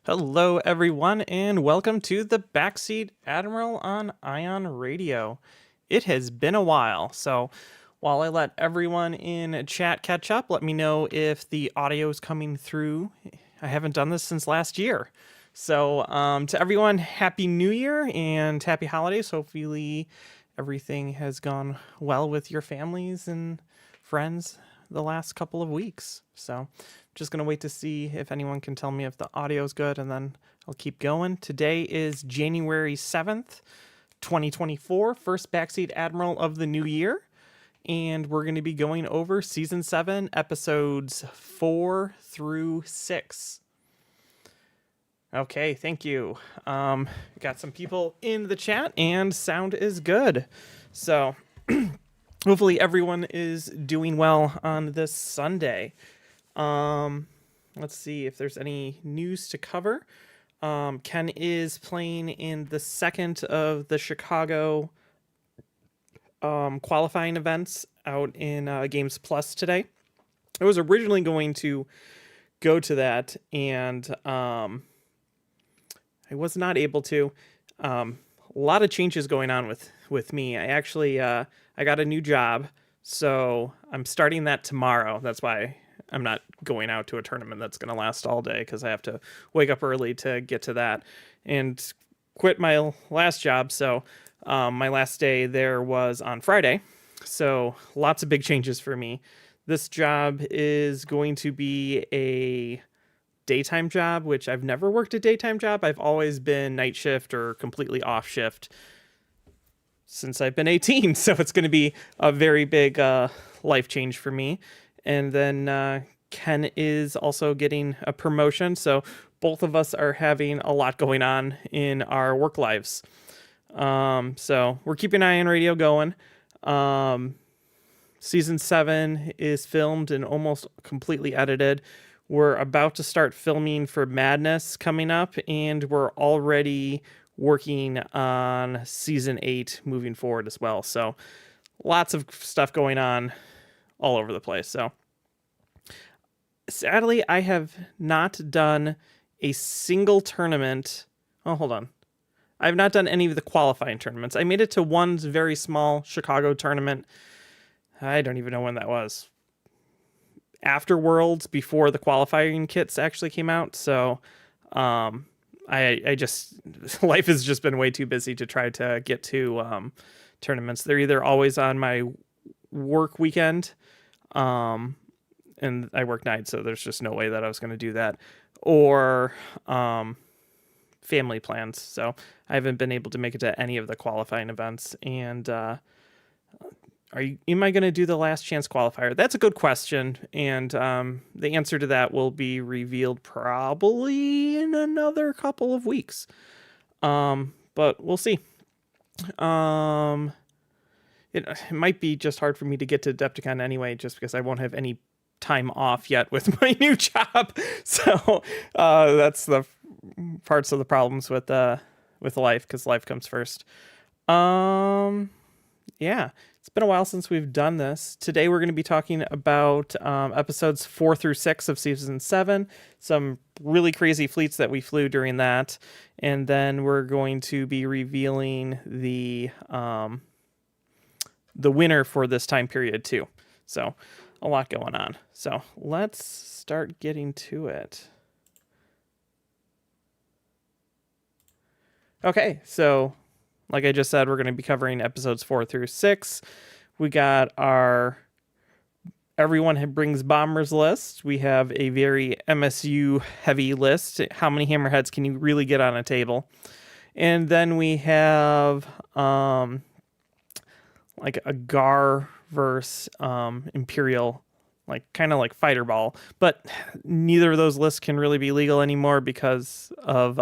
Hello, everyone, and welcome to the Backseat Admiral on Ion Radio. It has been a while, so while I let everyone in chat catch up, let me know if the audio is coming through. I haven't done this since last year. So, to everyone, Happy New Year and Happy Holidays. Hopefully, everything has gone well with your families and friends the last couple of weeks. So just going to wait to see if anyone can tell me if the audio is good, and then I'll keep going. Today is January 7th, 2024, first Backseat Admiral of the new year. And we're going to be going over Season 7, Episodes 4 through 6. Okay, thank you. Got some people in the chat, and sound is good. So hopefully everyone is doing well on this Sunday. Let's see if there's any news to cover. Ken is playing in the second of the Chicago qualifying events out in Games Plus today. I was originally going to go to that, and I was not able to. A lot of changes going on with me. I actually I got a new job, so I'm starting that tomorrow. That's why I'm not going out to a tournament that's going to last all day, because I have to wake up early to get to that and quit my last job. So my last day there was on Friday. So lots of big changes for me. This job is going to be a daytime job, which I've never worked a daytime job. I've always been night shift or completely off shift since I've been 18. So it's going to be a very big life change for me. And then Ken is also getting a promotion. So both of us are having a lot going on in our work lives. So we're keeping Ion Radio going. Season 7 is filmed and almost completely edited. We're about to start filming for Madness coming up, and we're already working on Season 8 moving forward as well. So lots of stuff going on all over the place. So sadly, I have not done a single tournament. Oh, hold on. I have not done any of the qualifying tournaments. I made it to one very small Chicago tournament. I don't even know when that was. After Worlds, before the qualifying kits actually came out. So I just, life has just been way too busy to try to get to tournaments. They're either always on my work weekend, and I work nights, so there's just no way that I was going to do that, or family plans. So I haven't been able to make it to any of the qualifying events. And am I going to do the last chance qualifier? That's a good question, and the answer to that will be revealed probably in another couple of weeks. But we'll see. It might be just hard for me to get to Adepticon anyway, just because I won't have any time off yet with my new job. So that's the parts of the problems with life, because life comes first. Yeah, it's been a while since we've done this. Today we're going to be talking about episodes 4 through 6 of Season 7, some really crazy fleets that we flew during that, and then we're going to be revealing the winner for this time period too. So a lot going on. So let's start getting to it. Okay, so like I just said, we're going to be covering episodes 4 through 6. We got our Everyone Brings Bombers list. We have a very MSU heavy list. How many hammerheads can you really get on a table? And then we have like a Gar versus Imperial, like kind of like fighter ball. But neither of those lists can really be legal anymore because of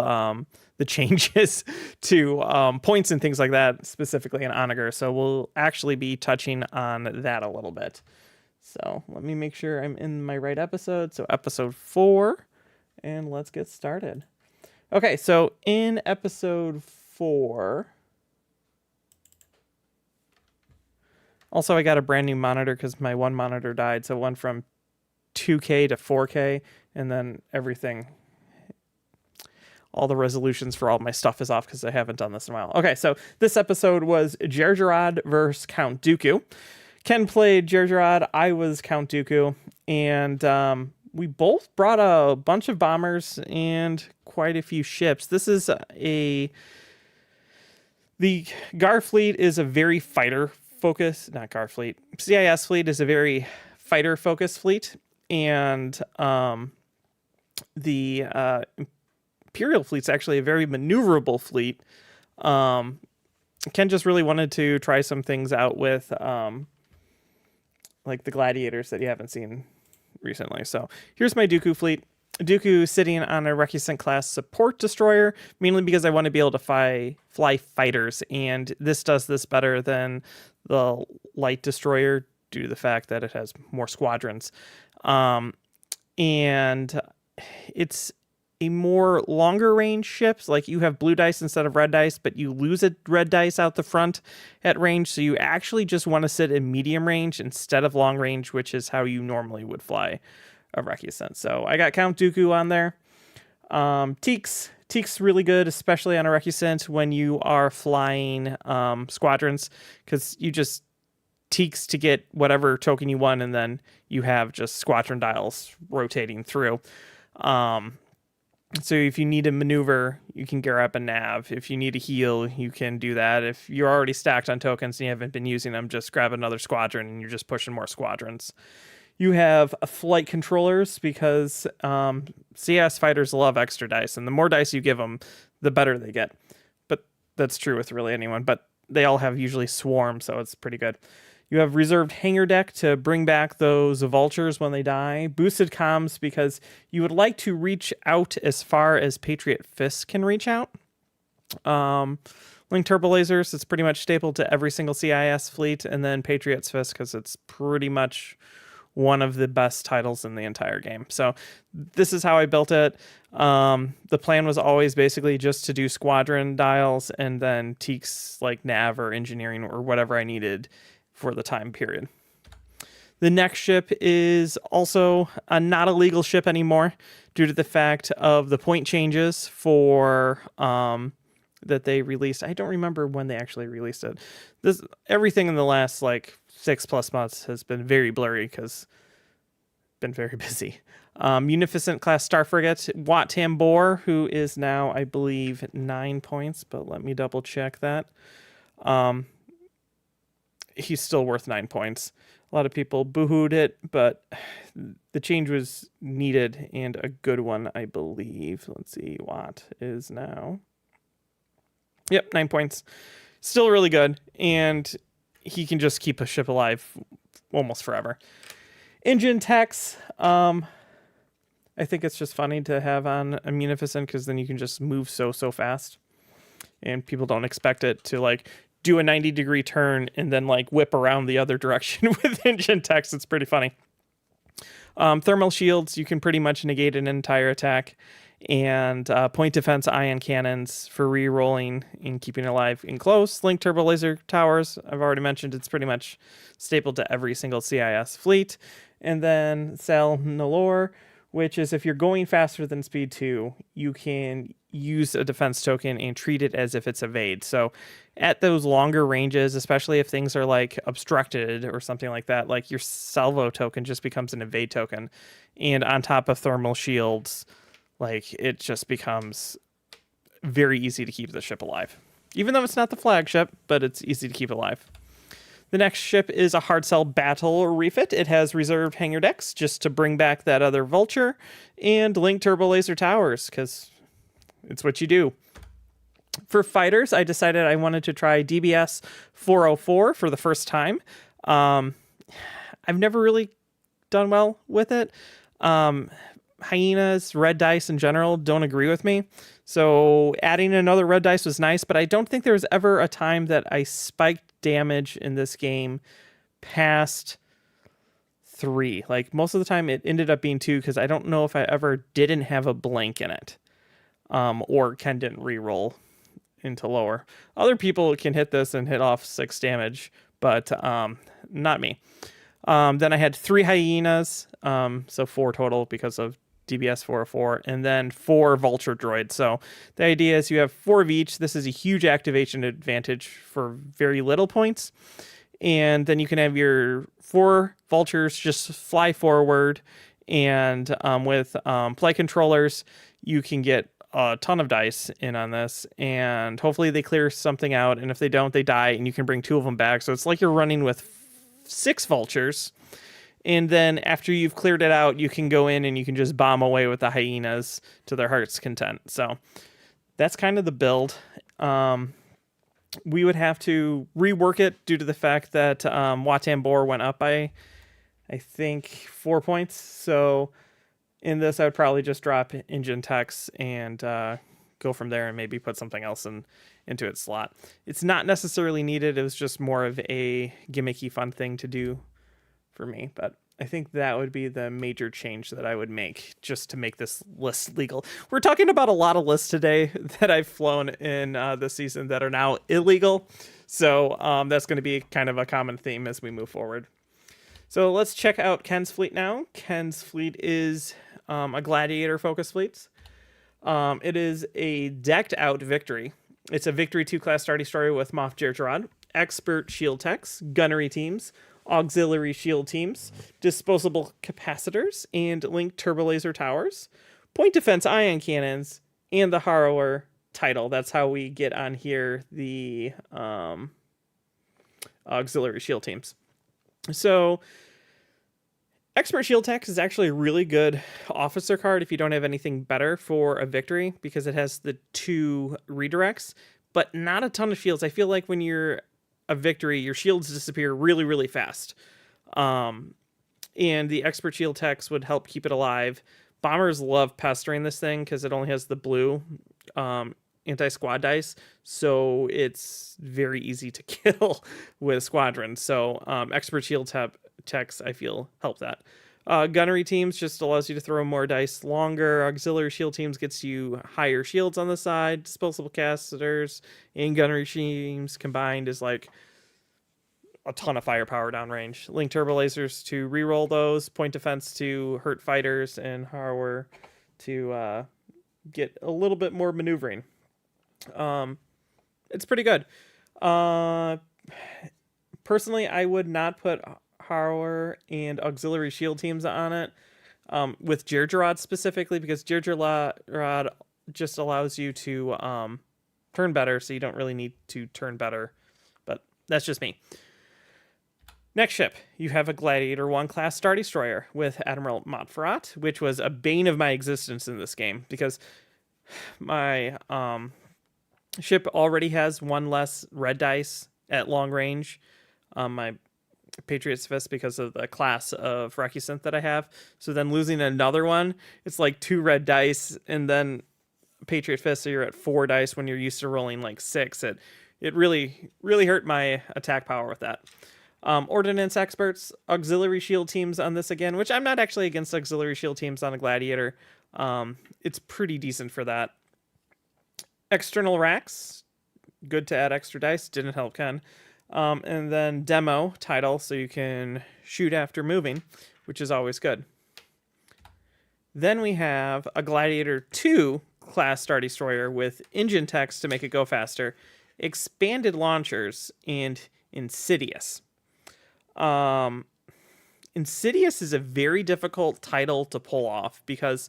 the changes to points and things like that, specifically in Onager. So we'll actually be touching on that a little bit. So let me make sure I'm in my right episode. So episode 4, and let's get started. Okay, so in episode 4, also I got a brand new monitor because my one monitor died. So one from 2K to 4K, and then everything all the resolutions for all my stuff is off because I haven't done this in a while. Okay, so this episode was Jerjerrod versus Count Dooku. Ken played Jerjerrod, I was Count Dooku, and we both brought a bunch of bombers and quite a few ships. This is the Gar fleet is a very fighter focused, not Gar fleet, CIS fleet is a very fighter focused fleet, and the Imperial fleet's actually a very maneuverable fleet. Ken just really wanted to try some things out with like the gladiators that you haven't seen recently. So here's my Dooku fleet. Dooku sitting on a Recusant class support destroyer, mainly because I want to be able to fly fighters, and this does this better than the light destroyer due to the fact that it has more squadrons. And it's a more longer range ships. Like, you have blue dice instead of red dice, but you lose a red dice out the front at range, so you actually just want to sit in medium range instead of long range, which is how you normally would fly a Recusant. So I got Count Dooku on there. Teek's really good, especially on a Recusant when you are flying squadrons, because you just Teeks to get whatever token you want, and then you have just squadron dials rotating through. So if you need a maneuver, you can gear up a nav. If you need a heal, you can do that. If you're already stacked on tokens and you haven't been using them, just grab another squadron and you're just pushing more squadrons. You have flight controllers because CS fighters love extra dice, and the more dice you give them, the better they get. But that's true with really anyone, but they all have usually swarm, so it's pretty good. You have reserved hangar deck to bring back those vultures when they die. Boosted comms because you would like to reach out as far as Patriot Fists can reach out. Link turbo lasers, it's pretty much staple to every single CIS fleet, and then Patriot's Fist because it's pretty much one of the best titles in the entire game. So this is how I built it. The plan was always basically just to do squadron dials and then Teeks like nav or engineering or whatever I needed for the time period. The next ship is also not a legal ship anymore due to the fact of the point changes for that they released. I don't remember when they actually released it. Everything in the last like 6+ months has been very blurry because been very busy. Munificent class star frigate Wat Tambor, who is now I believe 9 points, but let me double check that. He's still worth 9 points. A lot of people boo-hooed it, but the change was needed and a good one, I believe. Let's see, Watt is now... Yep, 9 points. Still really good, and he can just keep a ship alive almost forever. Engine techs, I think it's just funny to have on a Munificent because then you can just move so fast, and people don't expect it to like do a 90-degree turn and then like whip around the other direction with engine techs. It's pretty funny. Thermal shields, you can pretty much negate an entire attack, and point defense ion cannons for re-rolling and keeping alive in close. Link turbo laser towers, I've already mentioned, it's pretty much stapled to every single CIS fleet. And then Sal Nalor, which is if you're going faster than speed 2, you can use a defense token and treat it as if it's evade. So at those longer ranges, especially if things are like obstructed or something like that, like your salvo token just becomes an evade token. And on top of thermal shields, like it just becomes very easy to keep the ship alive. Even though it's not the flagship, but it's easy to keep alive. The next ship is a hard sell battle refit. It has reserved hangar decks just to bring back that other vulture, and link turbo laser towers because it's what you do. For fighters, I decided I wanted to try DBS 404 for the first time. I've never really done well with it. Hyenas, red dice in general don't agree with me. So adding another red dice was nice, but I don't think there was ever a time that I spiked damage in this game past 3. Like most of the time it ended up being 2 because I don't know if I ever didn't have a blank in it. Or Ken didn't re-roll into lower. Other people can hit this and hit off 6 damage, but not me. Then I had 3 hyenas, so 4 total because of DBS 404, and then 4 vulture droids. So the idea is you have 4 of each. This is a huge activation advantage for very little points. And then you can have your 4 vultures just fly forward. And with flight controllers, you can get a ton of dice in on this. And hopefully they clear something out. And if they don't, they die. And you can bring 2 of them back. So it's like you're running with 6 vultures. And then after you've cleared it out, you can go in and you can just bomb away with the hyenas to their heart's content. So that's kind of the build. We would have to rework it due to the fact that Watan Bor went up by, I think, 4 points. So in this, I would probably just drop engine techs and go from there and maybe put something else into its slot. It's not necessarily needed. It was just more of a gimmicky fun thing to do for me, but I think that would be the major change that I would make just to make this list legal. We're talking about a lot of lists today that I've flown in this season that are now illegal. So that's going to be kind of a common theme as we move forward. So let's check out Ken's fleet now. Ken's fleet is a gladiator focus fleet. It is a decked out Victory. It's a Victory 2 class Star Destroyer with Moff Jerjerrod, expert shield techs, gunnery teams, auxiliary shield teams, disposable capacitors, and linked turbolaser towers, point defense ion cannons, and the Harrower title. That's how we get on here the auxiliary shield teams. So expert shield tech is actually a really good officer card if you don't have anything better for a Victory, because it has the 2 redirects, but not a ton of shields. I feel like when you're a Victory, your shields disappear really, really fast. And the expert shield techs would help keep it alive. Bombers love pestering this thing because it only has the blue anti-squad dice, so it's very easy to kill with squadrons. So expert shield techs, I feel, help that. Gunnery teams just allows you to throw more dice longer. Auxiliary shield teams gets you higher shields on the side. Disposable capacitors and gunnery teams combined is like a ton of firepower downrange. Link turbo lasers to reroll those. Point defense to hurt fighters, and Harrower to get a little bit more maneuvering. It's pretty good. Personally, I would not put Harrower and auxiliary shield teams on it with Jerjerrod specifically, because Jerjerrod just allows you to turn better, so you don't really need to turn better, but that's just me. Next ship, you have a Gladiator 1 class Star Destroyer with Admiral Montferrat, which was a bane of my existence in this game because my ship already has 1 less red dice at long range. My Patriot's Fist, because of the class of Recusynth that I have. So then losing another one, it's like 2 red dice, and then Patriot Fist, so you're at 4 dice when you're used to rolling like 6. It really, really hurt my attack power with that. Ordnance experts, auxiliary shield teams on this again, which I'm not actually against auxiliary shield teams on a Gladiator. It's pretty decent for that. External racks, good to add extra dice, didn't help Ken. And then demo title, so you can shoot after moving, which is always good. Then we have a Gladiator 2 class Star Destroyer with engine techs to make it go faster, expanded launchers, and Insidious. Insidious is a very difficult title to pull off because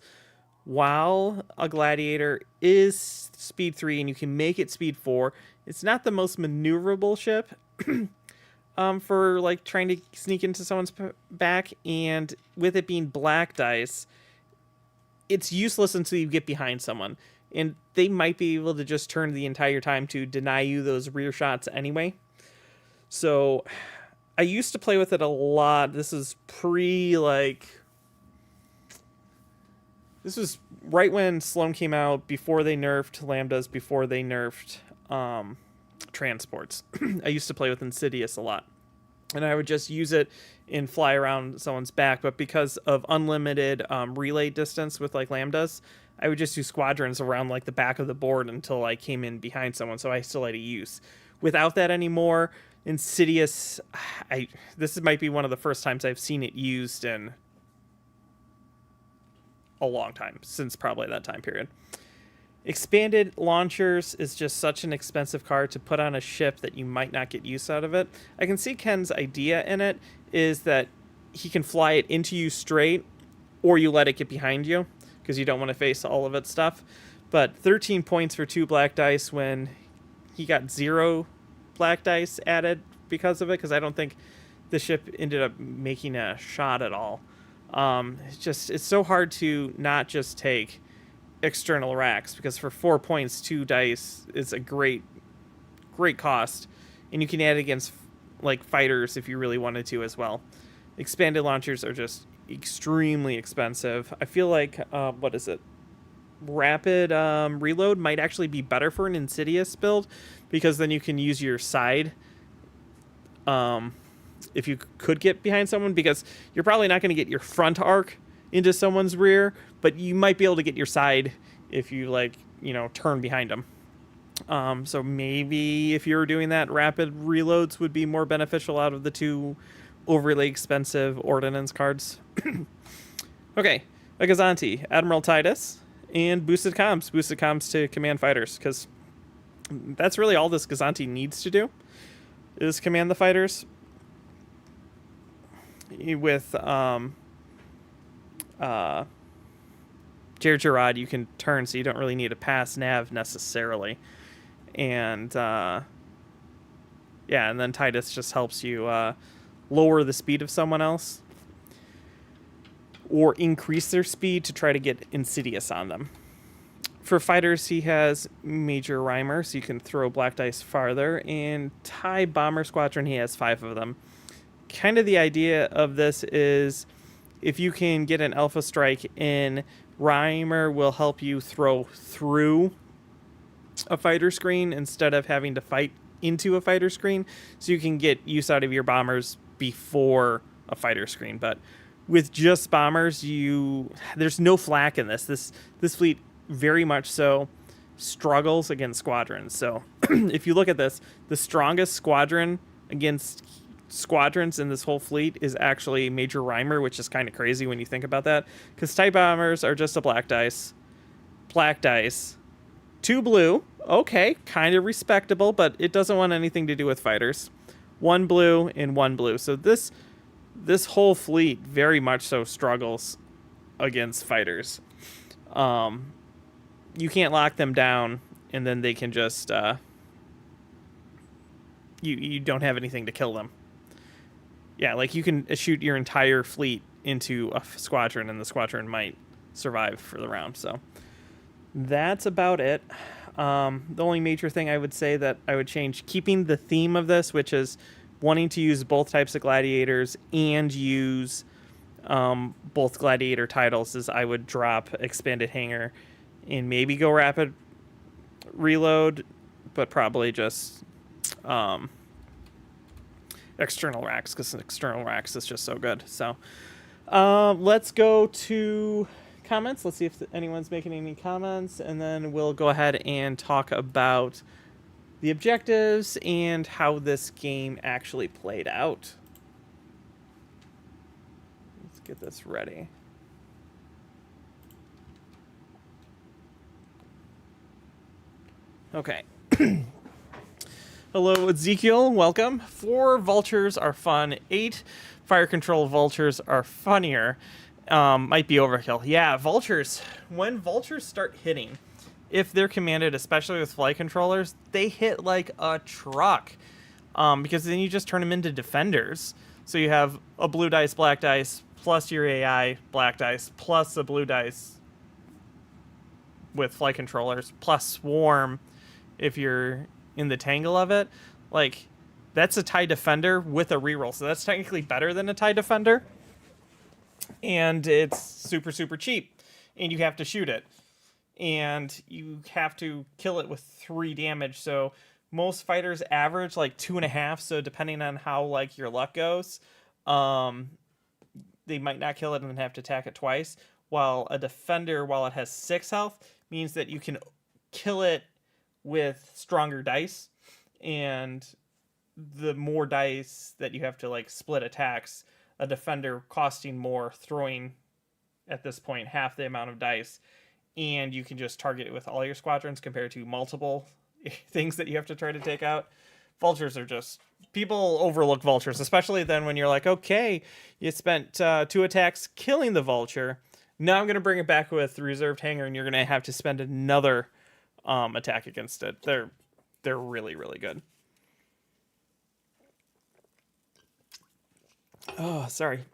while a Gladiator is speed 3 and you can make it speed 4, it's not the most maneuverable ship for like trying to sneak into someone's back, and with it being black dice, it's useless until you get behind someone, and they might be able to just turn the entire time to deny you those rear shots anyway. So I used to play with it a lot. This is this was right when Sloan came out, before they nerfed Lambdas, before they nerfed transports. I used to play with Insidious a lot, and I would just use it and fly around someone's back, but because of unlimited relay distance with like Lambdas, I would just do squadrons around like the back of the board until I came in behind someone, so I still had a use. Without that anymore, Insidious, this might be one of the first times I've seen it used in a long time, since probably that time period. Expanded launchers is just such an expensive card to put on a ship that you might not get use out of it. I can see Ken's idea in it is that he can fly it into you straight, or you let it get behind you because you don't want to face all of its stuff. But 13 points for 2 black dice when he got 0 black dice added because of it, because I don't think the ship ended up making a shot at all. It's so hard to not just take external racks, because for 4 points 2 dice is a great cost, and you can add it against like fighters if you really wanted to as well. Expanded launchers are just extremely expensive. I feel like what is it, rapid reload might actually be better for an Insidious build, because then you can use your side if you could get behind someone, because you're probably not going to get your front arc into someone's rear, but you might be able to get your side if you turn behind them. So maybe if you were doing that, rapid reloads would be more beneficial out of the 2 overly expensive ordnance cards. Okay, a Gazanti, Admiral Titus, and boosted comms to command fighters, because that's really all this Gazanti needs to do, is command the fighters. With Jared Gerard, you can turn, so you don't really need a pass nav necessarily. And and then Titus just helps you lower the speed of someone else, or increase their speed to try to get Insidious on them. For fighters, he has Major Rhymer, so you can throw black dice farther, and TIE Bomber Squadron, he has 5 of them. Kind of the idea of this is, if you can get an Alpha Strike in, Rhymer will help you throw through a fighter screen instead of having to fight into a fighter screen, so you can get use out of your bombers before a fighter screen. But with just bombers, there's no flak in this. This fleet very much so struggles against squadrons. So if you look at this, the strongest squadron against squadrons in this whole fleet is actually Major Rhymer, which is kind of crazy when you think about that, because TIE bombers are just a black dice, 2 blue, okay, kind of respectable, but it doesn't want anything to do with fighters. 1 blue and 1 blue. So this whole fleet very much so struggles against fighters. You can't lock them down, and then they can just you don't have anything to kill them. Yeah, like you can shoot your entire fleet into a squadron, and the squadron might survive for the round. So that's about it. The only major thing I would say that I would change, keeping the theme of this, which is wanting to use both types of gladiators and use both gladiator titles, is I would drop Expanded Hangar and maybe go rapid reload, but probably just external racks, because external racks is just so good. So let's go to comments. Let's see if anyone's making any comments, and then we'll go ahead and talk about the objectives and how this game actually played out. Let's get this ready. Okay. Hello, Ezekiel. Welcome. 4 vultures are fun. 8 fire control vultures are funnier. Might be overkill. Yeah, vultures. When vultures start hitting, if they're commanded, especially with flight controllers, they hit like a truck. Because then you just turn them into defenders. So you have a blue dice, black dice, plus your AI, black dice, plus a blue dice with flight controllers, plus swarm if you're in the tangle of it. Like, that's a TIE defender with a reroll, so that's technically better than a TIE defender, and it's super cheap, and you have to shoot it, and you have to kill it with 3 damage. So most fighters average like 2.5, so depending on how like your luck goes, they might not kill it and then have to attack it twice, while a defender, while it has 6 health, means that you can kill it with stronger dice, and the more dice that you have to like split attacks, a defender costing more, throwing at this point half the amount of dice, and you can just target it with all your squadrons compared to multiple things that you have to try to take out. Vultures are just, people overlook vultures, especially then when you're like, okay, you spent 2 attacks killing the vulture. Now I'm going to bring it back with reserved hanger, and you're going to have to spend another attack against it. They're really, really good. Oh, sorry.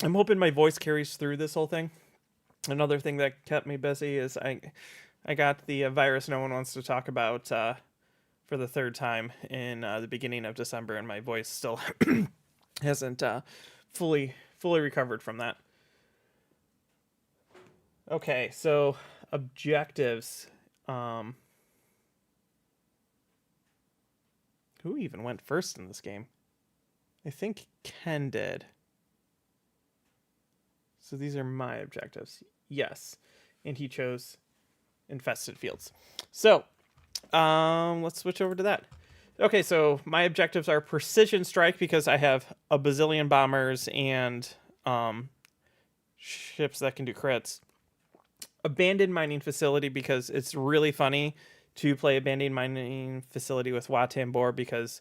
I'm hoping my voice carries through this whole thing. Another thing that kept me busy is I got the virus no one wants to talk about for the 3rd time in the beginning of December, and my voice still hasn't fully recovered from that. Okay, so objectives. Who even went first in this game? I think Ken did. So these are my objectives. Yes. And he chose infested fields. So let's switch over to that. Okay, so my objectives are precision strike because I have a bazillion bombers and ships that can do crits. Abandoned mining facility because it's really funny to play abandoned mining facility with Watambor because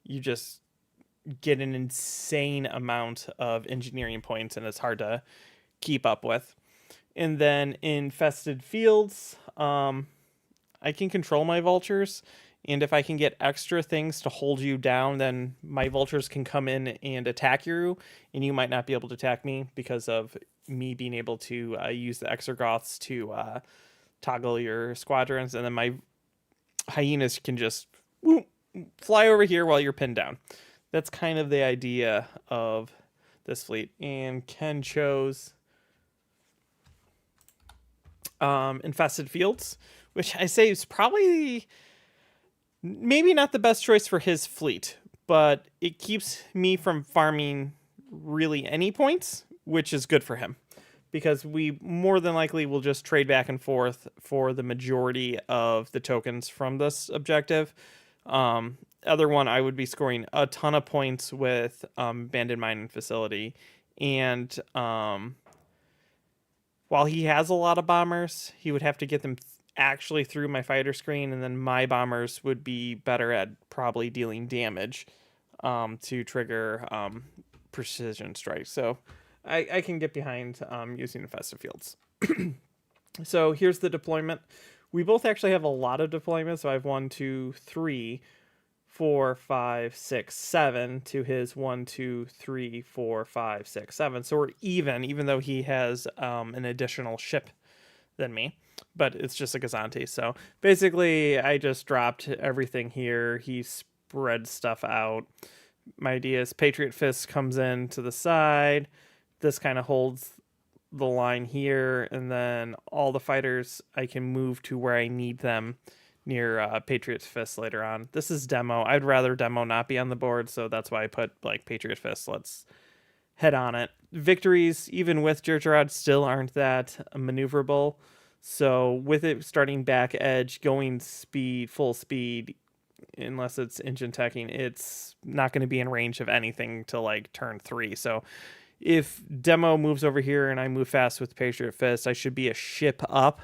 you just get an insane amount of engineering points and it's hard to keep up with. And then infested fields, I can control my vultures, and if I can get extra things to hold you down, then my vultures can come in and attack you, and you might not be able to attack me because of me being able to use the Exergoths to toggle your squadrons, and then my hyenas can just fly over here while you're pinned down. That's kind of the idea of this fleet. And Ken chose infested fields, which I say is probably maybe not the best choice for his fleet, but it keeps me from farming really any points, which is good for him because we more than likely will just trade back and forth for the majority of the tokens from this objective. Other one, I would be scoring a ton of points with abandoned mining facility, and while he has a lot of bombers, he would have to get them actually through my fighter screen, and then my bombers would be better at probably dealing damage to trigger precision strikes. So I can get behind using infested fields. So here's the deployment. We both actually have a lot of deployments. So I have 1, 2, 3, 4, 5, 6, 7 to his 1, 2, 3, 4, 5, 6, 7. So we're even though he has an additional ship than me, but it's just a Gazanti. So basically I just dropped everything here. He spread stuff out. My idea is Patriot Fist comes in to the side. This kind of holds the line here, and then all the fighters I can move to where I need them near Patriot Fist later on. This is demo. I'd rather demo not be on the board, so that's why I put like Patriot Fist. Let's head on it. Victories, even with Jirjarad, still aren't that maneuverable. So with it starting back edge, going speed, full speed, unless it's engine teching, it's not going to be in range of anything till like turn 3. So if demo moves over here and I move fast with Patriot Fist, I should be a ship up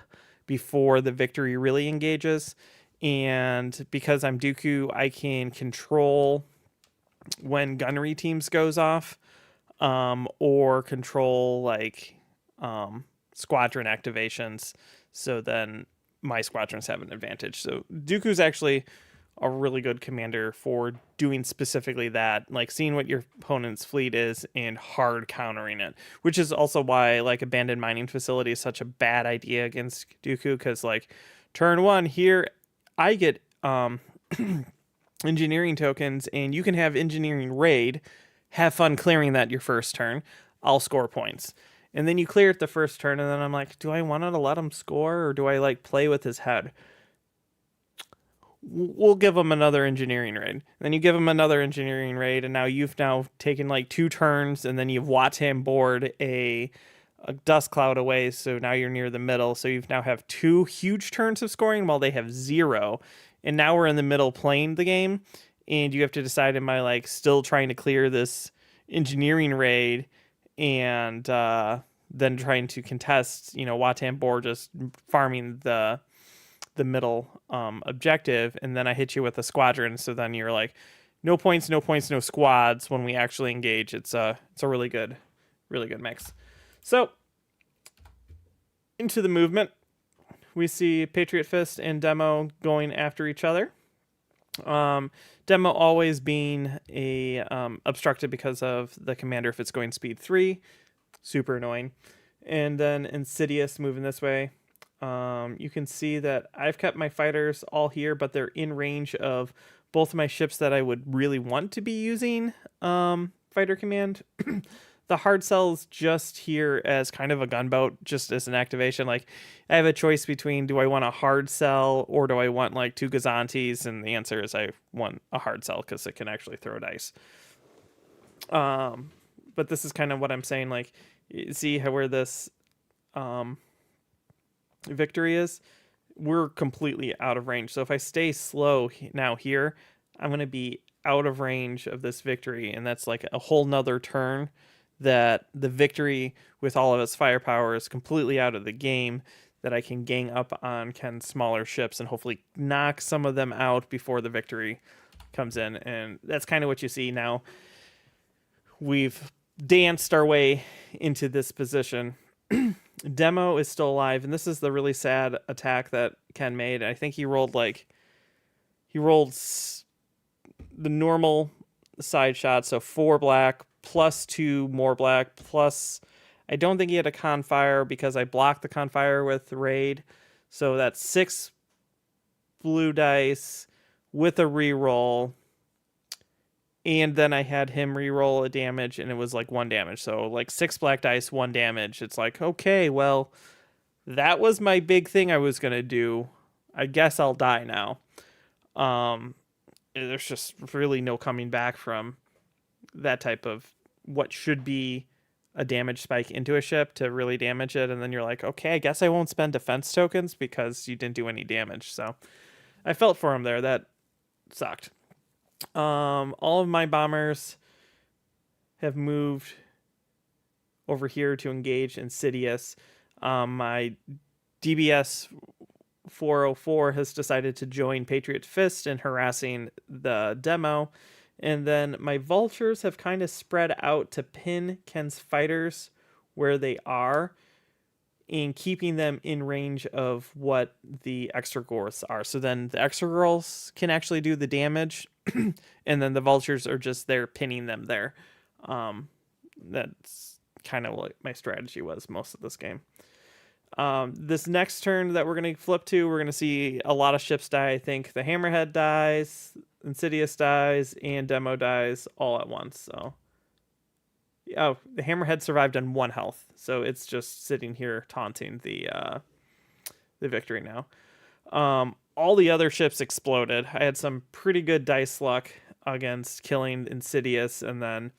before the victory really engages. And because I'm Dooku, I can control when gunnery teams goes off, or control like squadron activations. So then my squadrons have an advantage. So Dooku's actually a really good commander for doing specifically that, like seeing what your opponent's fleet is and hard countering it, which is also why like abandoned mining facility is such a bad idea against Dooku, because like turn 1 here I get engineering tokens and you can have engineering raid, have fun clearing that your first turn, I'll score points. And then you clear it the first turn, and then I'm like, do I want to let him score, or do I like play with his head? We'll give him another engineering raid. And then you give him another engineering raid, and now you've taken like 2 turns, and then you've watched him board a dust cloud away, so now you're near the middle. So you've now have 2 huge turns of scoring while they have 0. And now we're in the middle playing the game, and you have to decide, am I like still trying to clear this engineering raid and then trying to contest, Watan Bor just farming the middle objective, and then I hit you with a squadron. So then you're like, no points, no points, no squads. When we actually engage, it's a really good mix. So into the movement, we see Patriot Fist and Demo going after each other. Demo always being a obstructed because of the commander if it's going speed 3. Super annoying. And then Insidious moving this way. You can see that I've kept my fighters all here, but they're in range of both of my ships that I would really want to be using fighter command. The hard cell's just here as kind of a gunboat, just as an activation. Like, I have a choice between, do I want a hard cell or do I want like 2 Gazantes? And the answer is I want a hard cell because it can actually throw dice. But this is kind of what I'm saying. Like, see how where this victory is? We're completely out of range. So if I stay slow now here, I'm going to be out of range of this victory. And that's like a whole nother turn that the victory with all of its firepower is completely out of the game, that I can gang up on Ken's smaller ships and hopefully knock some of them out before the victory comes in. And that's kind of what you see now. We've danced our way into this position. Demo is still alive, and this is the really sad attack that Ken made. I think he rolled the normal side shot, so 4 black plus 2 more black plus, I don't think he had a con fire because I blocked the con fire with raid, so that's 6 blue dice with a reroll. And then I had him reroll a damage, and it was like 1 damage. So like 6 black dice, 1 damage. It's like, okay, well, that was my big thing I was going to do. I guess I'll die now. There's just really no coming back from that type of what should be a damage spike into a ship to really damage it. And then you're like, okay, I guess I won't spend defense tokens because you didn't do any damage. So I felt for him there. That sucked. All of my bombers have moved over here to engage Insidious. My DBS 404 has decided to join Patriot Fist in harassing the Demo. And then my vultures have kind of spread out to pin Ken's fighters where they are, in keeping them in range of what the extra girls are. So then the extra girls can actually do the damage, and then the vultures are just there pinning them there. That's kind of what my strategy was most of this game. This next turn that we're going to flip to, we're going to see a lot of ships die. I think the Hammerhead dies, Insidious dies, and Demo dies all at once. So, oh, the Hammerhead survived on 1 health, so it's just sitting here taunting the victory now. All the other ships exploded. I had some pretty good dice luck against killing Insidious, and then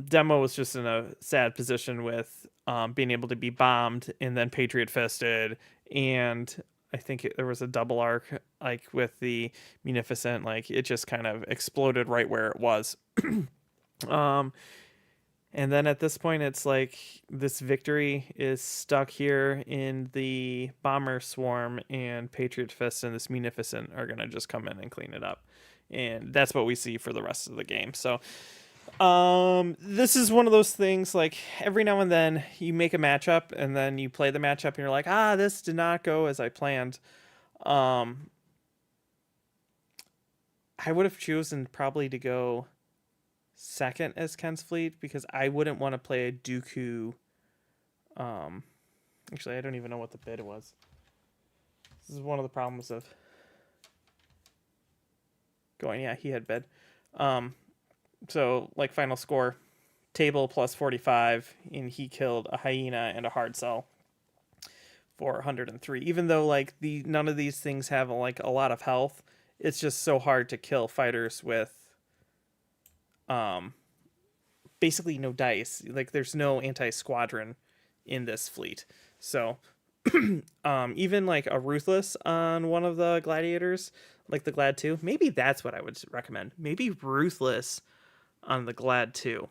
Demo was just in a sad position with being able to be bombed and then Patriot Fisted, and I think there was a double arc like with the Munificent. Like, it just kind of exploded right where it was. And then at this point, it's like this victory is stuck here in the Bomber Swarm, and Patriot Fist and this Munificent are going to just come in and clean it up. And that's what we see for the rest of the game. So this is one of those things, like, every now and then you make a matchup and then you play the matchup and you're like, this did not go as I planned. I would have chosen probably to go second as Ken's fleet because I wouldn't want to play a Dooku. Actually, I don't even know what the bid was. This is one of the problems of going. Yeah, he had bid. So, like, final score, table plus 45, and he killed a hyena and a hard cell for 103. Even though, like, none of these things have, like, a lot of health, it's just so hard to kill fighters with basically no dice. Like, there's no anti-squadron in this fleet. So, even, like, a Ruthless on one of the Gladiators, like the Glad 2, maybe that's what I would recommend. Maybe Ruthless on the Glad 2,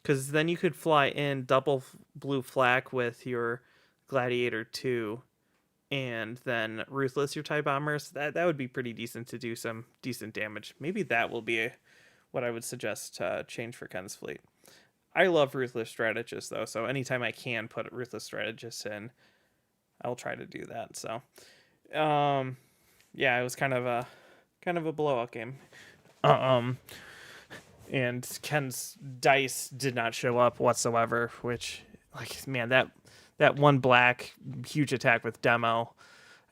because then you could fly in double blue flak with your Gladiator 2 and then Ruthless your TIE bombers. That would be pretty decent to do some decent damage. Maybe that will be what I would suggest to change for Ken's fleet. I love Ruthless Strategist though, so anytime I can put Ruthless Strategist in, I'll try to do that. So, yeah, it was kind of a blowout game. And Ken's dice did not show up whatsoever, which, like, man, that one black huge attack with demo,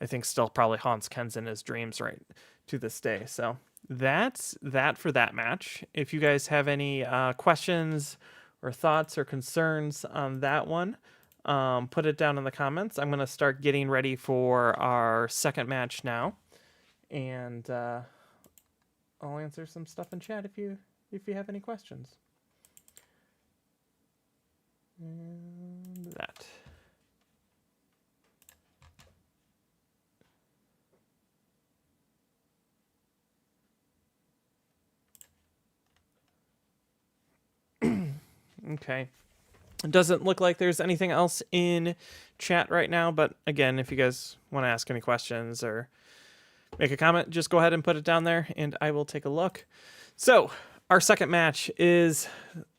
I think still probably haunts Ken's in his dreams right to this day. So that's that for that match. If you guys have any questions or thoughts or concerns on that one, put it down in the comments. I'm going to start getting ready for our second match now. And I'll answer some stuff in chat if you have any questions. And that. Okay. It doesn't look like there's anything else in chat right now, but again, if you guys want to ask any questions or make a comment, just go ahead and put it down there and I will take a look. So, our second match is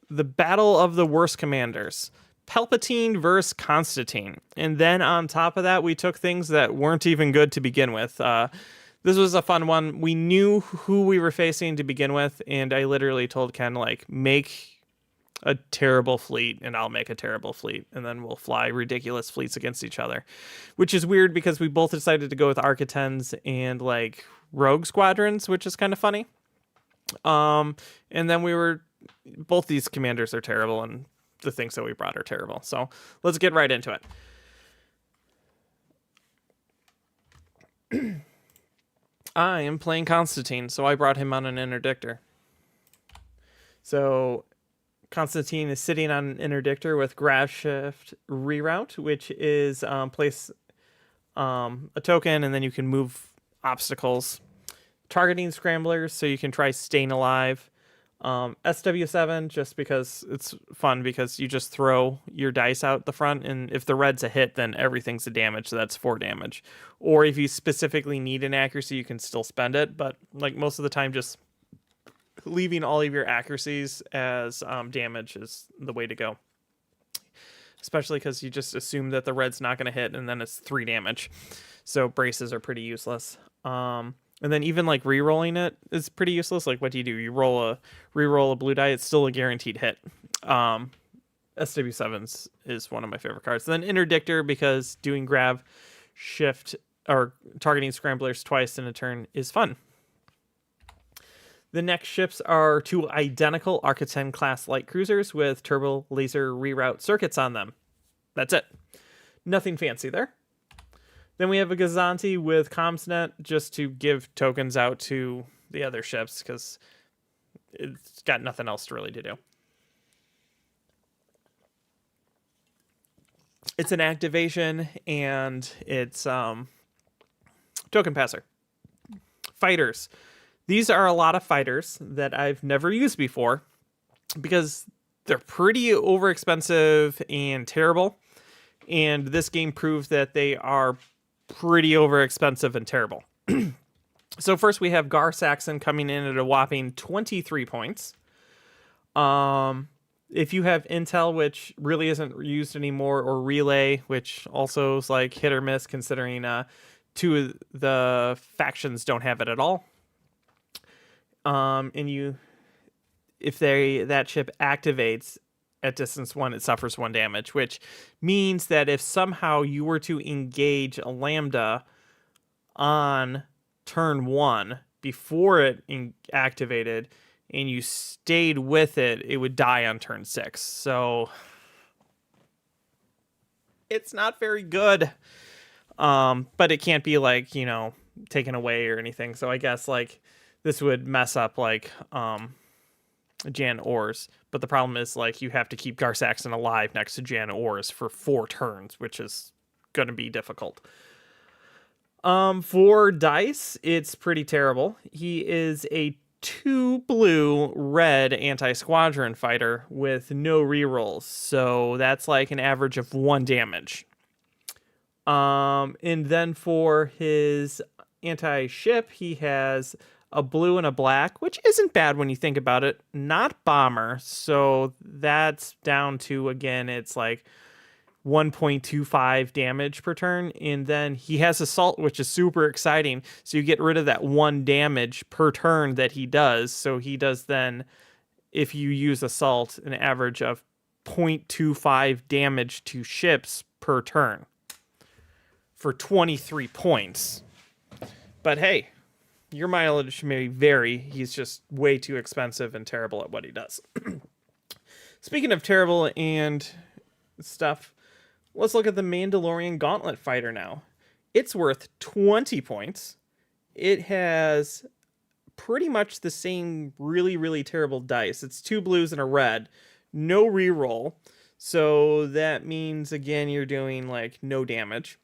the Battle of the Worst Commanders. Palpatine versus Constantine. And then on top of that, we took things that weren't even good to begin with. This was a fun one. We knew who we were facing to begin with, and I literally told Ken, like, make a terrible fleet and I'll make a terrible fleet, and then we'll fly ridiculous fleets against each other, which is weird because we both decided to go with Architens and like rogue squadrons, which is kind of funny. And then both these commanders are terrible and the things that we brought are terrible. So let's get right into it. I am playing Constantine, so I brought him on an interdictor. So Constantine is sitting on an interdictor with Grav Shift Reroute, which is place a token, and then you can move obstacles. Targeting Scramblers, so you can try staying alive. SW7, just because it's fun, because you just throw your dice out the front, and if the red's a hit, then everything's a damage, so that's 4 damage. Or if you specifically need an accuracy, you can still spend it, but like most of the time, just leaving all of your accuracies as damage is the way to go. Especially because you just assume that the red's not going to hit, and then it's 3 damage. So braces are pretty useless. And then even like re-rolling it is pretty useless. Like, what do? You re-roll a blue die, it's still a guaranteed hit. SW7s is one of my favorite cards. And then Interdictor, because doing Grav Shift or targeting Scramblers twice in a turn is fun. The next ships are 2 identical Architen class light cruisers with turbo laser reroute circuits on them. That's it. Nothing fancy there. Then we have a Gazanti with CommsNet, just to give tokens out to the other ships, because it's got nothing else to really to do. It's an activation, and it's token passer. Fighters. These are a lot of fighters that I've never used before, because they're pretty overexpensive and terrible. And this game proved that they are pretty overexpensive and terrible. So first we have Gar Saxon coming in at a whopping 23 points. If you have Intel, which really isn't used anymore, or Relay, which also is like hit or miss, considering 2 of the factions don't have it at all. And if that ship activates at distance 1, it suffers 1 damage, which means that if somehow you were to engage a Lambda on turn 1 before it activated and you stayed with it, it would die on turn 6. So it's not very good. But it can't be like, taken away or anything. So I guess like this would mess up like Jan Ors, but the problem is like you have to keep Gar Saxon alive next to Jan Ors for 4 turns, which is going to be difficult. For dice, it's pretty terrible. He is a 2 blue, red anti-squadron fighter with no rerolls. So that's like an average of 1 damage. And then for his anti-ship, he has a blue and a black, which isn't bad when you think about it. Not bomber, so that's down to, again, it's like 1.25 damage per turn. And then he has assault, which is super exciting. So you get rid of that 1 damage per turn that he does. So he does then, if you use assault, an average of 0.25 damage to ships per turn for 23 points. But hey, your mileage may vary. He's just way too expensive and terrible at what he does. Speaking of terrible and stuff, let's look at the Mandalorian Gauntlet Fighter now. It's worth 20 points. It has pretty much the same really, really terrible dice. It's 2 blues and a red. No reroll. So that means, again, you're doing like no damage.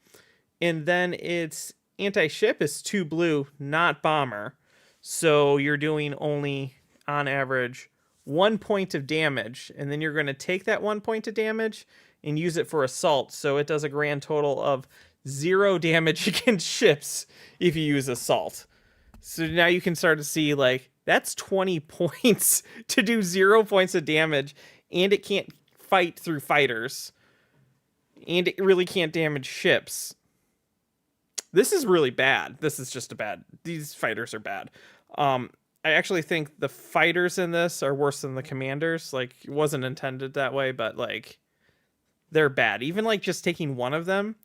And then its anti-ship is 2 blue, not bomber. So you're doing only, on average, 1 point of damage. And then you're going to take that 1 point of damage and use it for assault. So it does a grand total of 0 damage against ships if you use assault. So now you can start to see, like, that's 20 points to do 0 points of damage. And it can't fight through fighters. And it really can't damage ships. This is really bad. This is just these fighters are bad. I actually think the fighters in this are worse than the commanders. Like, it wasn't intended that way, but like, they're bad. Even like just taking one of them,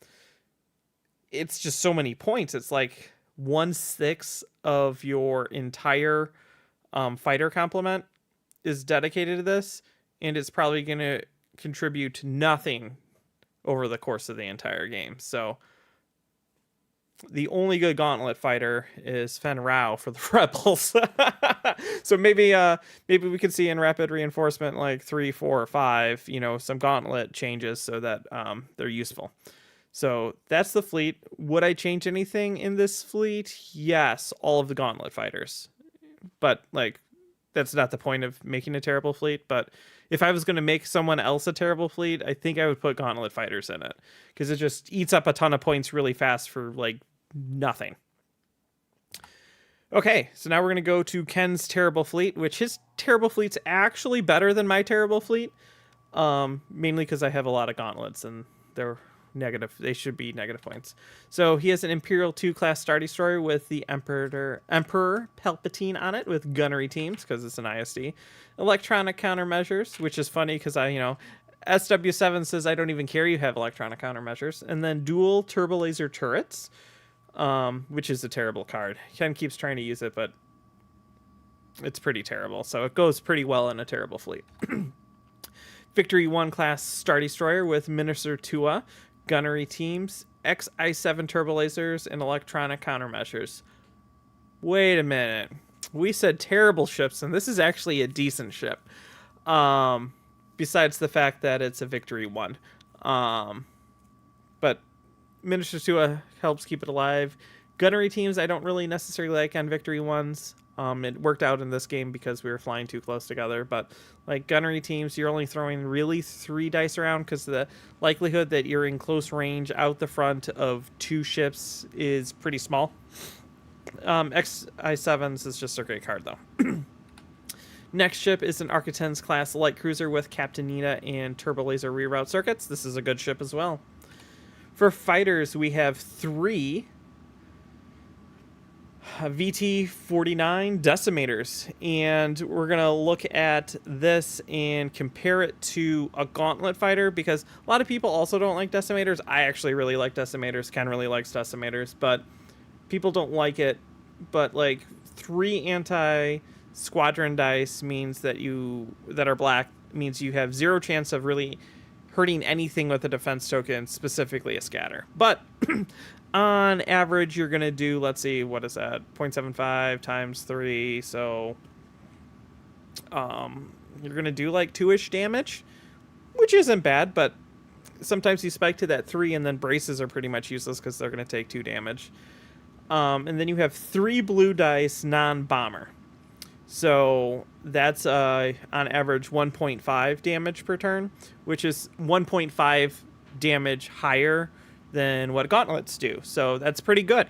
it's just so many points. It's like 1/6 of your entire fighter complement is dedicated to this, and it's probably going to contribute nothing over the course of the entire game. So the only good gauntlet fighter is Fen Rao for the Rebels. So maybe we could see in Rapid Reinforcement like 3, 4, or 5, some gauntlet changes so that they're useful. So that's the fleet. Would I change anything in this fleet? Yes, all of the gauntlet fighters. But like, that's not the point of making a terrible fleet. But if I was going to make someone else a terrible fleet, I think I would put gauntlet fighters in it, because it just eats up a ton of points really fast for like nothing. Okay, so now we're going to go to Ken's terrible fleet, which his terrible fleet's actually better than my terrible fleet. Mainly because I have a lot of gauntlets and they're negative. They should be negative points. So he has an Imperial 2 class Star Destroyer with the Emperor Palpatine on it with gunnery teams, because it's an ISD. Electronic countermeasures, which is funny because SW7 says I don't even care you have electronic countermeasures. And then dual turbo laser turrets, which is a terrible card. Ken keeps trying to use it, but it's pretty terrible. So it goes pretty well in a terrible fleet. Victory 1 class Star Destroyer with Minister Tua, gunnery teams, XI7 turbo lasers, and electronic countermeasures. Wait a minute. We said terrible ships, and this is actually a decent ship. Besides the fact that it's a Victory 1. But Minister Tua helps keep it alive. Gunnery teams I don't really necessarily like on Victory 1s. It worked out in this game because we were flying too close together, but like gunnery teams, you're only throwing really 3 dice around because the likelihood that you're in close range out the front of 2 ships is pretty small. XI7s is just a great card though. Next ship is an Architens class light cruiser with Captain Nita and turbo laser reroute circuits. This is a good ship as well. For fighters, we have 3 VT-49 decimators, and we're gonna look at this and compare it to a gauntlet fighter, because a lot of people also don't like decimators. I actually really like decimators. Ken really likes decimators, but people don't like it. But like 3 anti-squadron dice means that are black means you have 0 chance of really hurting anything with a defense token, specifically a scatter. But on average, you're going to do, let's see, what is that? 0.75 times 3. So you're going to do like 2-ish damage, which isn't bad, but sometimes you spike to that 3 and then braces are pretty much useless because they're going to take 2 damage. And then you have 3 blue dice non-bomber. So that's on average 1.5 damage per turn, which is 1.5 damage higher than what gauntlets do. So that's pretty good.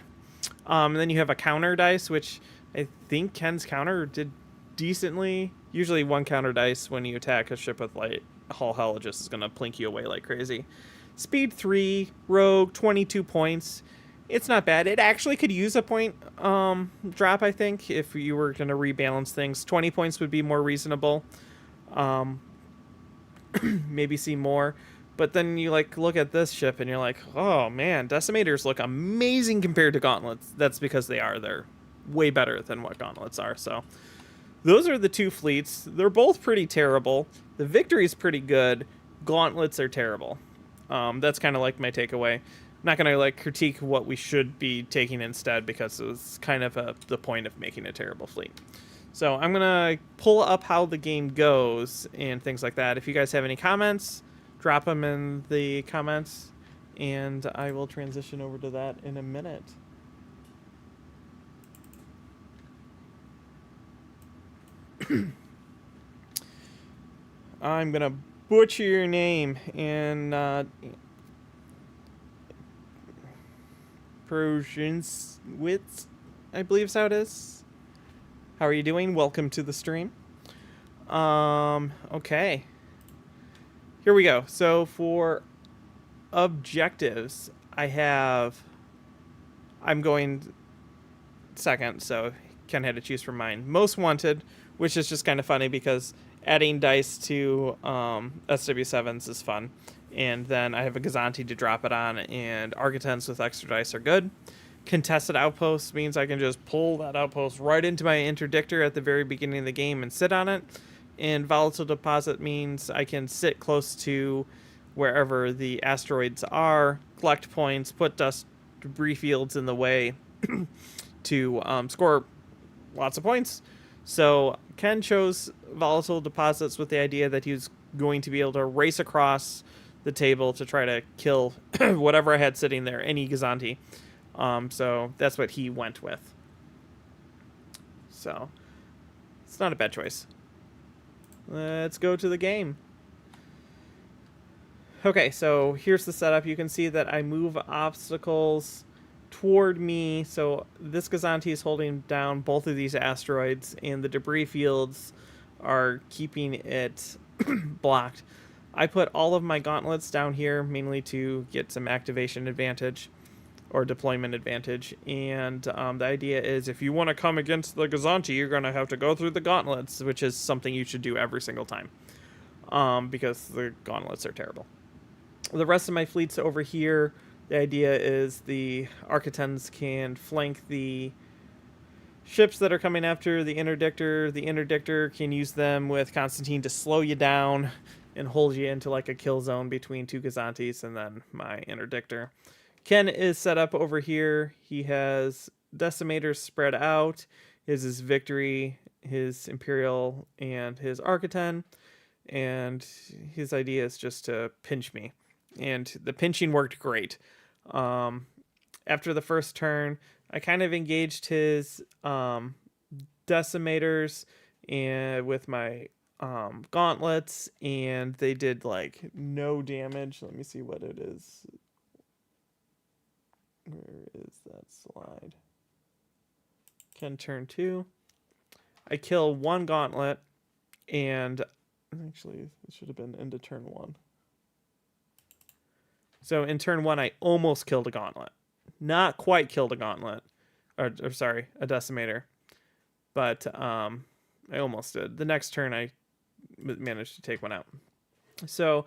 And then you have a counter dice, which I think Ken's counter did decently. Usually one counter dice when you attack a ship with light hull hell just is going to plink you away like crazy. Speed 3, rogue, 22 points. It's not bad. It actually could use a point drop, I think, if you were going to rebalance things. 20 points would be more reasonable. Maybe see more. But then you like look at this ship and you're like, oh man, decimators look amazing compared to gauntlets. That's because they are. They're way better than what gauntlets are. So those are the two fleets. They're both pretty terrible. The victory's pretty good. Gauntlets are terrible. That's kind of like my takeaway. I'm not going to like critique what we should be taking instead because it was kind of the point of making a terrible fleet. So I'm going to pull up how the game goes and things like that. If you guys have any comments, drop them in the comments, and I will transition over to that in a minute. I'm going to butcher your name, and Persianwitz, I believe is how it is. How are you doing? Welcome to the stream. Okay. Here we go. So for objectives, I'm going second, so Ken had to choose from mine. Most wanted, which is just kind of funny because adding dice to SW7s is fun. And then I have a Gazanti to drop it on, and Architens with extra dice are good. Contested outposts means I can just pull that outpost right into my interdictor at the very beginning of the game and sit on it. And volatile deposit means I can sit close to wherever the asteroids are, collect points, put dust debris fields in the way to score lots of points. So Ken chose volatile deposits with the idea that he was going to be able to race across the table to try to kill whatever I had sitting there, any Gazanti. So that's what he went with. So it's not a bad choice. Let's go to the game. Okay, so here's the setup. You can see that I move obstacles toward me. So this Gazanti is holding down both of these asteroids, and the debris fields are keeping it blocked. I put all of my gauntlets down here, mainly to get some activation advantage or deployment advantage. And the idea is if you want to come against the Gazanti, you're going to have to go through the gauntlets, which is something you should do every single time because the gauntlets are terrible. The rest of my fleet's over here. The idea is the Architens can flank the ships that are coming after the interdictor. The interdictor can use them with Constantine to slow you down and hold you into like a kill zone between two Gazantis and then my interdictor. Ken is set up over here. He has decimators spread out. His victory, his Imperial, and his Architen. And his idea is just to pinch me. And the pinching worked great. After the first turn, I kind of engaged his decimators and with my gauntlets, and they did like no damage. Let me see what it is. Where is that slide? Ken turn 2. I kill one gauntlet, and actually it should have been into turn 1. So in turn 1, I almost killed a gauntlet. Not quite killed a gauntlet. Or sorry, a decimator. But I almost did. The next turn, I managed to take one out. So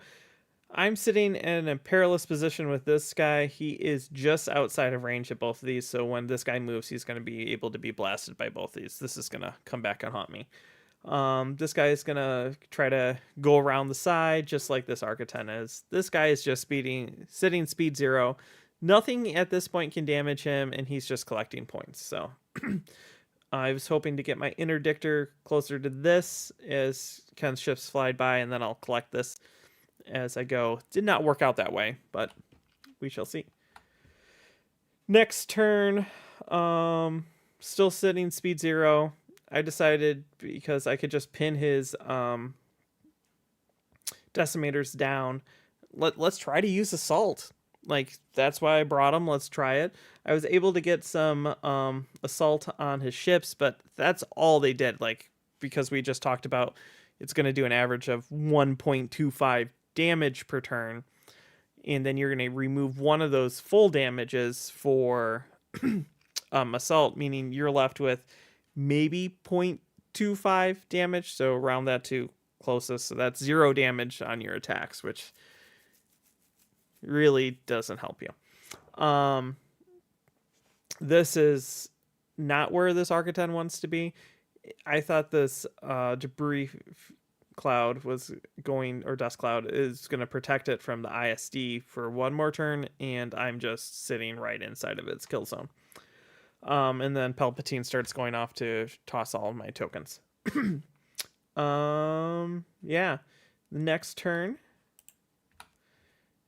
I'm sitting in a perilous position with this guy. He is just outside of range at both of these. So when this guy moves, he's going to be able to be blasted by both of these. This is going to come back and haunt me. This guy is going to try to go around the side, just like this Architen is. This guy is just sitting speed 0. Nothing at this point can damage him, and he's just collecting points. So I was hoping to get my interdictor closer to this as Ken's ships fly by, and then I'll collect this as I go. Did not work out that way, but we shall see. Next turn, still sitting speed 0. I decided because I could just pin his decimators down. Let's try to use assault. Like, that's why I brought him. Let's try it. I was able to get some assault on his ships, but that's all they did. Like, because we just talked about it's going to do an average of 1.25 damage per turn, and then you're going to remove one of those full damages for assault, meaning you're left with maybe 0.25 damage. So round that to closest. So that's 0 damage on your attacks, which really doesn't help you. This is not where this Architon wants to be. I thought this debris cloud was going, or dust cloud is going to protect it from the ISD for one more turn, and I'm just sitting right inside of its kill zone. And then Palpatine starts going off to toss all of my tokens. Yeah. The next turn,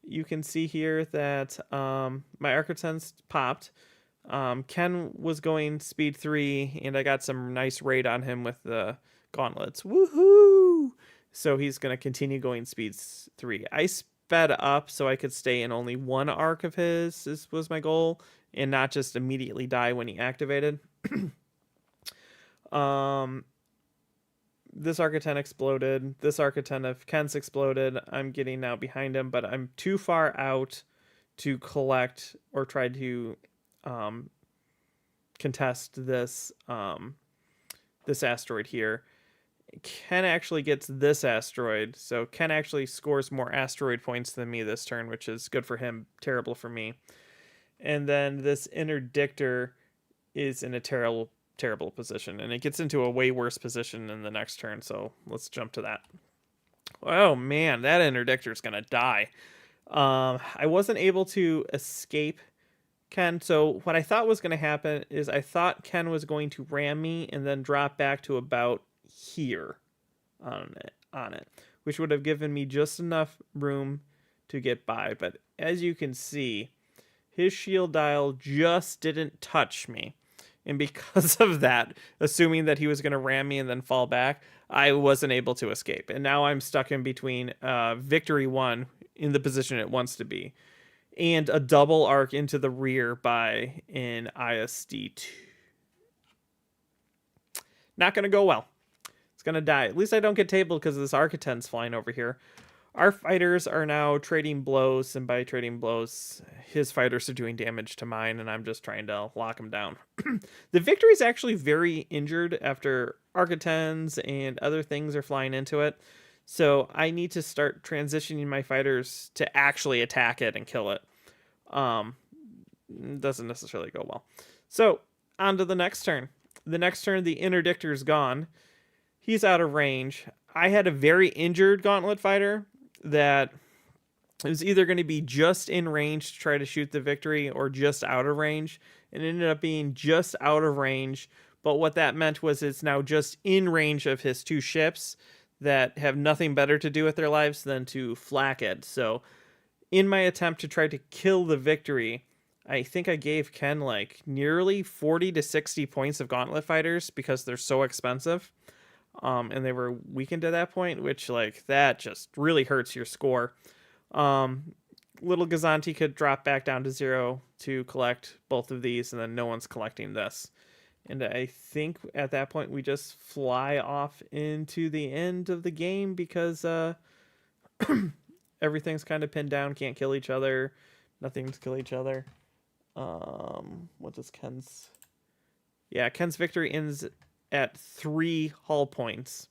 you can see here that my Architons popped. Ken was going speed 3, and I got some nice raid on him with the gauntlets. Woohoo! So he's going to continue going speed 3. I sped up so I could stay in only one arc of his. This was my goal, and not just immediately die when he activated. This Architon exploded. This Architon of Ken's exploded. I'm getting now behind him, but I'm too far out to collect or try to contest this this asteroid here. Ken actually gets this asteroid, so Ken actually scores more asteroid points than me this turn, which is good for him, terrible for me. And then this interdictor is in a terrible position, and it gets into a way worse position in the next turn, so let's jump to that. Oh man, that interdictor is gonna die. I wasn't able to escape Ken, so what I thought was going to happen is I thought Ken was going to ram me and then drop back to about here on it, which would have given me just enough room to get by. But as you can see, his shield dial just didn't touch me. And because of that, assuming that he was going to ram me and then fall back, I wasn't able to escape. And now I'm stuck in between Victory 1 in the position it wants to be, and a double arc into the rear by an ISD 2. Not going to go well. It's going to die. At least I don't get tabled because this Architon's flying over here. Our fighters are now trading blows, and by trading blows, his fighters are doing damage to mine, and I'm just trying to lock him down. The Victory is actually very injured after Architons and other things are flying into it. So I need to start transitioning my fighters to actually attack it and kill it. Doesn't necessarily go well. So on to the next turn. The next turn, the interdictor's gone. He's out of range. I had a very injured gauntlet fighter that was either going to be just in range to try to shoot the Victory or just out of range. It ended up being just out of range. But what that meant was it's now just in range of his 2 ships that have nothing better to do with their lives than to flak it. So in my attempt to try to kill the Victory, I think I gave Ken like nearly 40 to 60 points of gauntlet fighters because they're so expensive. And they were weakened at that point, which like that just really hurts your score. Little Gazanti could drop back down to 0 to collect both of these, and then no one's collecting this. And I think at that point we just fly off into the end of the game because everything's kind of pinned down, can't kill each other, nothing to kill each other. What does Ken's... Yeah, Ken's Victory ends at 3 hull points.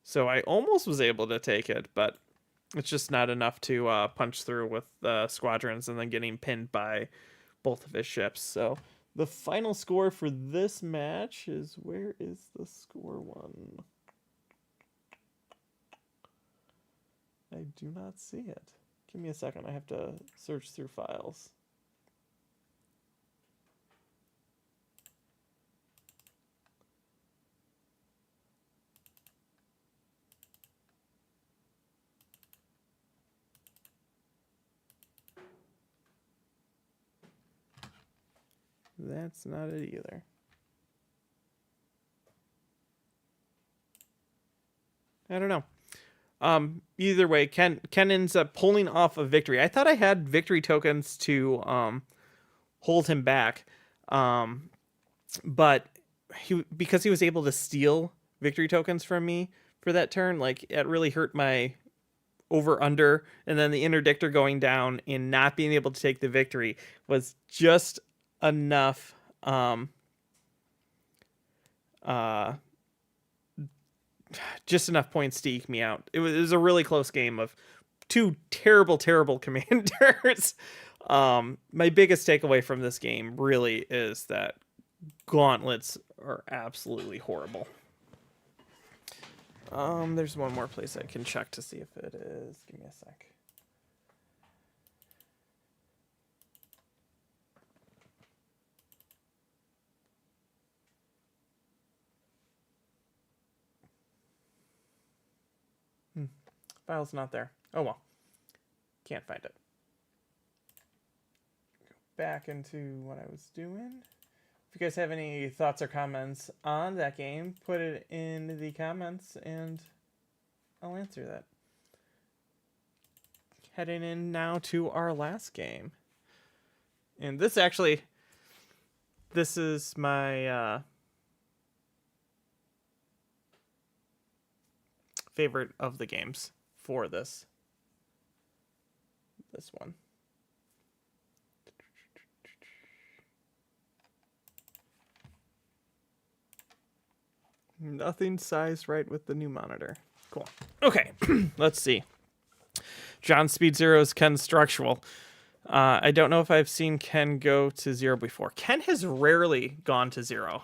So I almost was able to take it, but it's just not enough to punch through with squadrons and then getting pinned by both of his ships. So the final score for this match is... Where is the score one? I do not see it. Give me a second. I have to search through files. That's not it either. I don't know. Either way, Ken ends up pulling off a victory. I thought I had victory tokens to hold him back, but because he was able to steal victory tokens from me for that turn, like it really hurt my over under, and then the interdictor going down and not being able to take the victory was just enough just enough points to eke me out. It was a really close game of two terrible commanders. My biggest takeaway from this game really is that gauntlets are absolutely horrible. There's one more place I can check to see if it is. Give me a sec. File's not there. Oh well. Can't find it. Go back into what I was doing. If you guys have any thoughts or comments on that game, put it in the comments and I'll answer that. Heading in now to our last game. And this is my favorite of the games for this one. Nothing sized right with the new monitor. Cool. Okay, let's see. John Speed Zero's Ken Structural. I don't know if I've seen Ken go to 0 before. Ken has rarely gone to 0.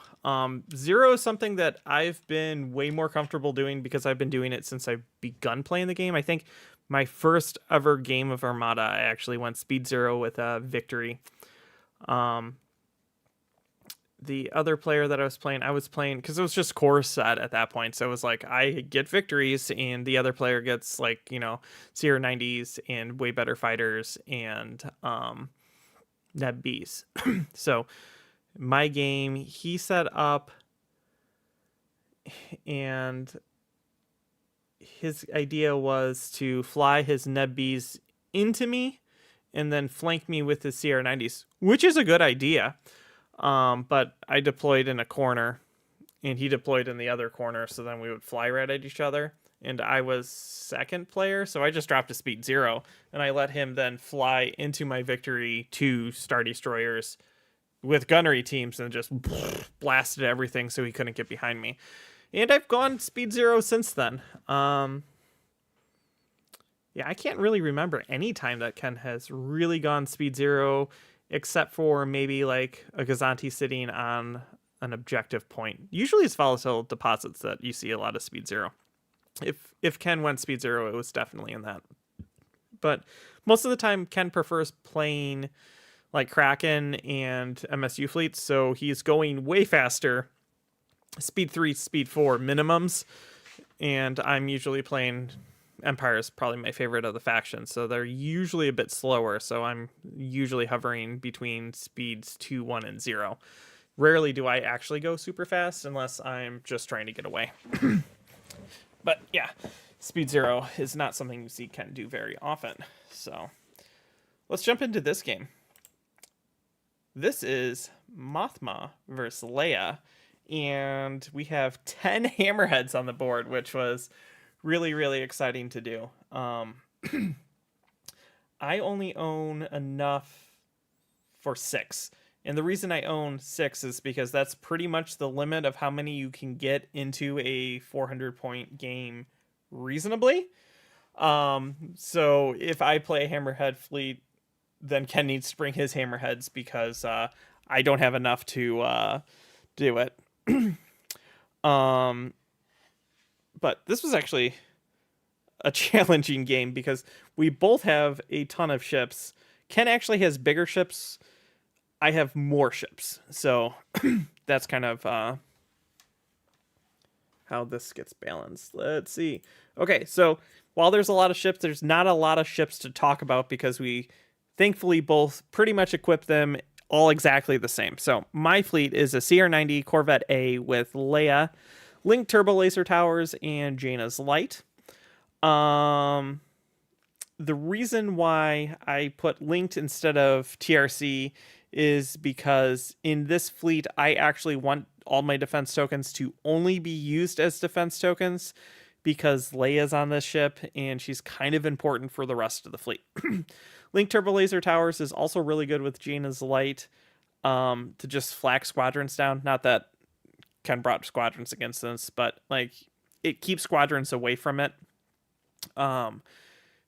0 is something that I've been way more comfortable doing because I've been doing it since I've begun playing the game. I think my first ever game of Armada, I actually went Speed 0 with a victory. The other player that I was playing because it was just core set at that point. So it was like I get victories and the other player gets like, Sierra 90s and way better fighters and Neb Bs. So my game, he set up and his idea was to fly his Neb Bs into me and then flank me with his Sierra 90s, which is a good idea. But I deployed in a corner and he deployed in the other corner. So then we would fly right at each other and I was second player. So I just dropped a Speed 0 and I let him then fly into my victory to Star Destroyers with gunnery teams and just blasted everything. So he couldn't get behind me. And I've gone Speed 0 since then. Yeah, I can't really remember any time that Ken has really gone Speed 0 except for maybe like a Gazanti sitting on an objective point. Usually it's volatile deposits that you see a lot of Speed 0. If Ken went Speed 0, it was definitely in that. But most of the time, Ken prefers playing like Kraken and MSU fleets, so he's going way faster. Speed 3, Speed 4 minimums, and I'm usually playing... Empire is probably my favorite of the factions, so they're usually a bit slower, so I'm usually hovering between speeds 2, 1, and 0. Rarely do I actually go super fast unless I'm just trying to get away. But yeah, Speed 0 is not something you see Ken do very often. So let's jump into this game. This is Mothma versus Leia, and we have 10 hammerheads on the board, which was really, really exciting to do. I only own enough for 6. And the reason I own 6 is because that's pretty much the limit of how many you can get into a 400-point game reasonably. So if I play a hammerhead fleet, then Ken needs to bring his hammerheads because I don't have enough to do it. But this was actually a challenging game because we both have a ton of ships. Ken actually has bigger ships. I have more ships. So that's kind of how this gets balanced. Let's see. Okay, so while there's a lot of ships, there's not a lot of ships to talk about because we thankfully both pretty much equip them all exactly the same. So my fleet is a CR-90 Corvette A with Leia. Link Turbo Laser Towers and Jaina's Light. The reason why I put linked instead of TRC is because in this fleet, I actually want all my defense tokens to only be used as defense tokens because Leia's on this ship and she's kind of important for the rest of the fleet. Link Turbo Laser Towers is also really good with Jaina's Light to just flak squadrons down. Not that Ken brought squadrons against this, but like it keeps squadrons away from it.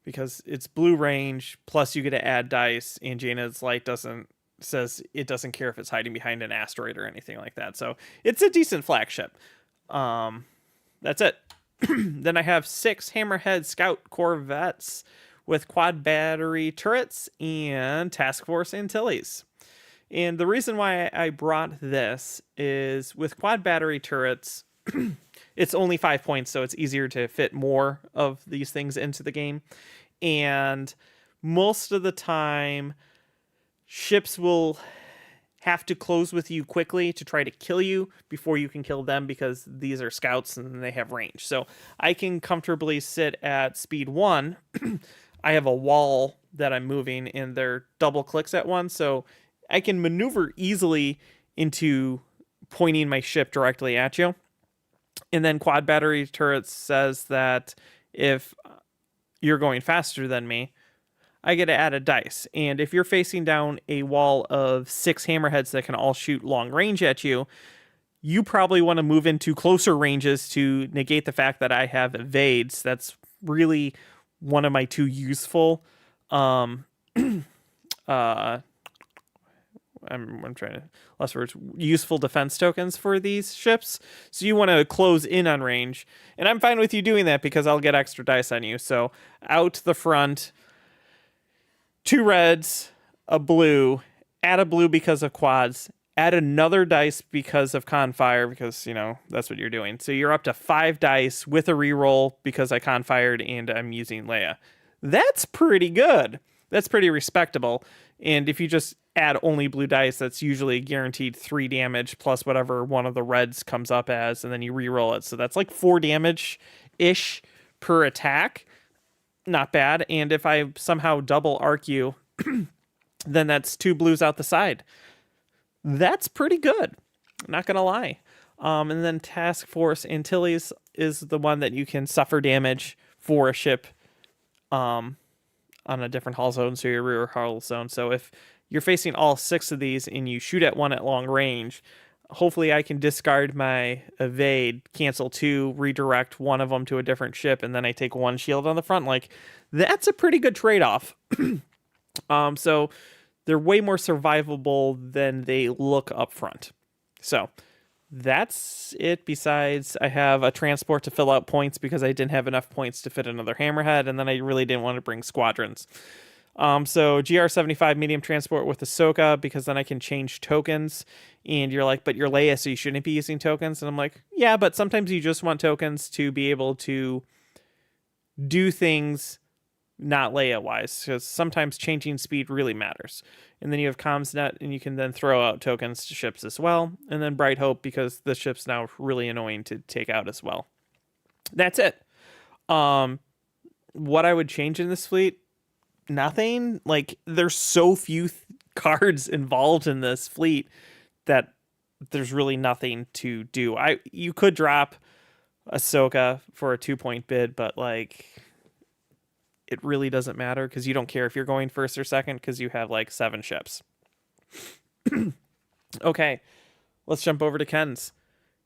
Because it's blue range, plus you get to add dice, and Jaina's Light says it doesn't care if it's hiding behind an asteroid or anything like that. So it's a decent flagship. That's it. Then I have 6 Hammerhead Scout Corvettes with quad battery turrets and Task Force Antilles. And the reason why I brought this is with quad battery turrets, it's only 5 points, so it's easier to fit more of these things into the game. And most of the time, ships will have to close with you quickly to try to kill you before you can kill them because these are scouts and they have range. So I can comfortably sit at speed 1. I have a wall that I'm moving and they're double clicks at once, so I can maneuver easily into pointing my ship directly at you. And then quad battery turrets says that if you're going faster than me, I get to add a dice. And if you're facing down a wall of 6 hammerheads that can all shoot long range at you, you probably want to move into closer ranges to negate the fact that I have evades. That's really one of my 2 useful I'm trying to less words, useful defense tokens for these ships. So you want to close in on range. And I'm fine with you doing that because I'll get extra dice on you. So out the front, 2 reds, a blue, add a blue because of quads, add another dice because of Confire, because, you know, that's what you're doing. So you're up to 5 dice with a reroll because I Confired and I'm using Leia. That's pretty good. That's pretty respectable. And if you just add only blue dice, that's usually guaranteed 3 damage plus whatever one of the reds comes up as, and then you reroll it. So that's like 4 damage-ish per attack. Not bad. And if I somehow double arc you, then that's 2 blues out the side. That's pretty good. Not going to lie. And then Task Force Antilles is the one that you can suffer damage for a ship on a different hull zone, so your rear hull zone. So if you're facing all 6 of these and you shoot at one at long range, hopefully I can discard my evade, cancel 2, redirect one of them to a different ship, and then I take 1 shield on the front. Like, that's a pretty good trade-off. So they're way more survivable than they look up front. So that's it. Besides, I have a transport to fill out points because I didn't have enough points to fit another hammerhead, and then I really didn't want to bring squadrons. So GR75 medium transport with Ahsoka, because then I can change tokens. And you're like, but you're Leia, so you shouldn't be using tokens. And I'm like, yeah, but sometimes you just want tokens to be able to do things not Leia wise, because sometimes changing speed really matters. And then you have CommsNet, and you can then throw out tokens to ships as well. And then Bright Hope, because the ship's now really annoying to take out as well. That's it. What I would change in this fleet, nothing. Like, there's so few cards involved in this fleet that there's really nothing to do. You could drop Ahsoka for a 2-point bid, but like, it really doesn't matter because you don't care if you're going first or second because you have like 7 ships. Okay, let's jump over to Ken's.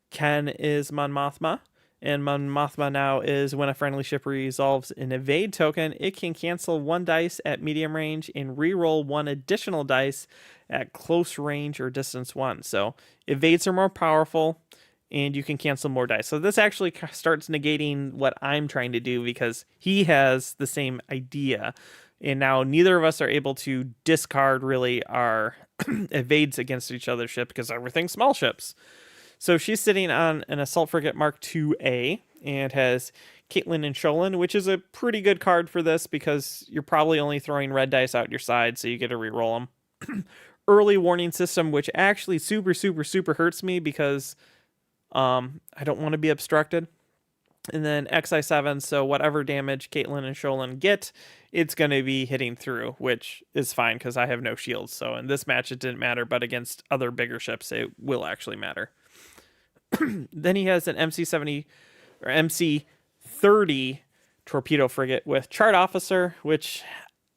Ken is Mon Mothma, and Mon Mothma now is when a friendly ship resolves an evade token, it can cancel 1 dice at medium range and reroll 1 additional dice at close range or distance 1. So evades are more powerful, and you can cancel more dice. So this actually starts negating what I'm trying to do because he has the same idea. And now neither of us are able to discard really our evades against each other's ship because everything's small ships. So she's sitting on an Assault Frigate Mark IIA and has Caitlin and Sholin, which is a pretty good card for this because you're probably only throwing red dice out your side, so you get to reroll them. Early warning system, which actually super hurts me because I don't want to be obstructed. And then XI7, so whatever damage Caitlin and Sholin get, it's going to be hitting through, which is fine because I have no shields. So in this match, it didn't matter, but against other bigger ships, it will actually matter. Then he has an MC-70 or MC-30 torpedo frigate with Chart Officer, which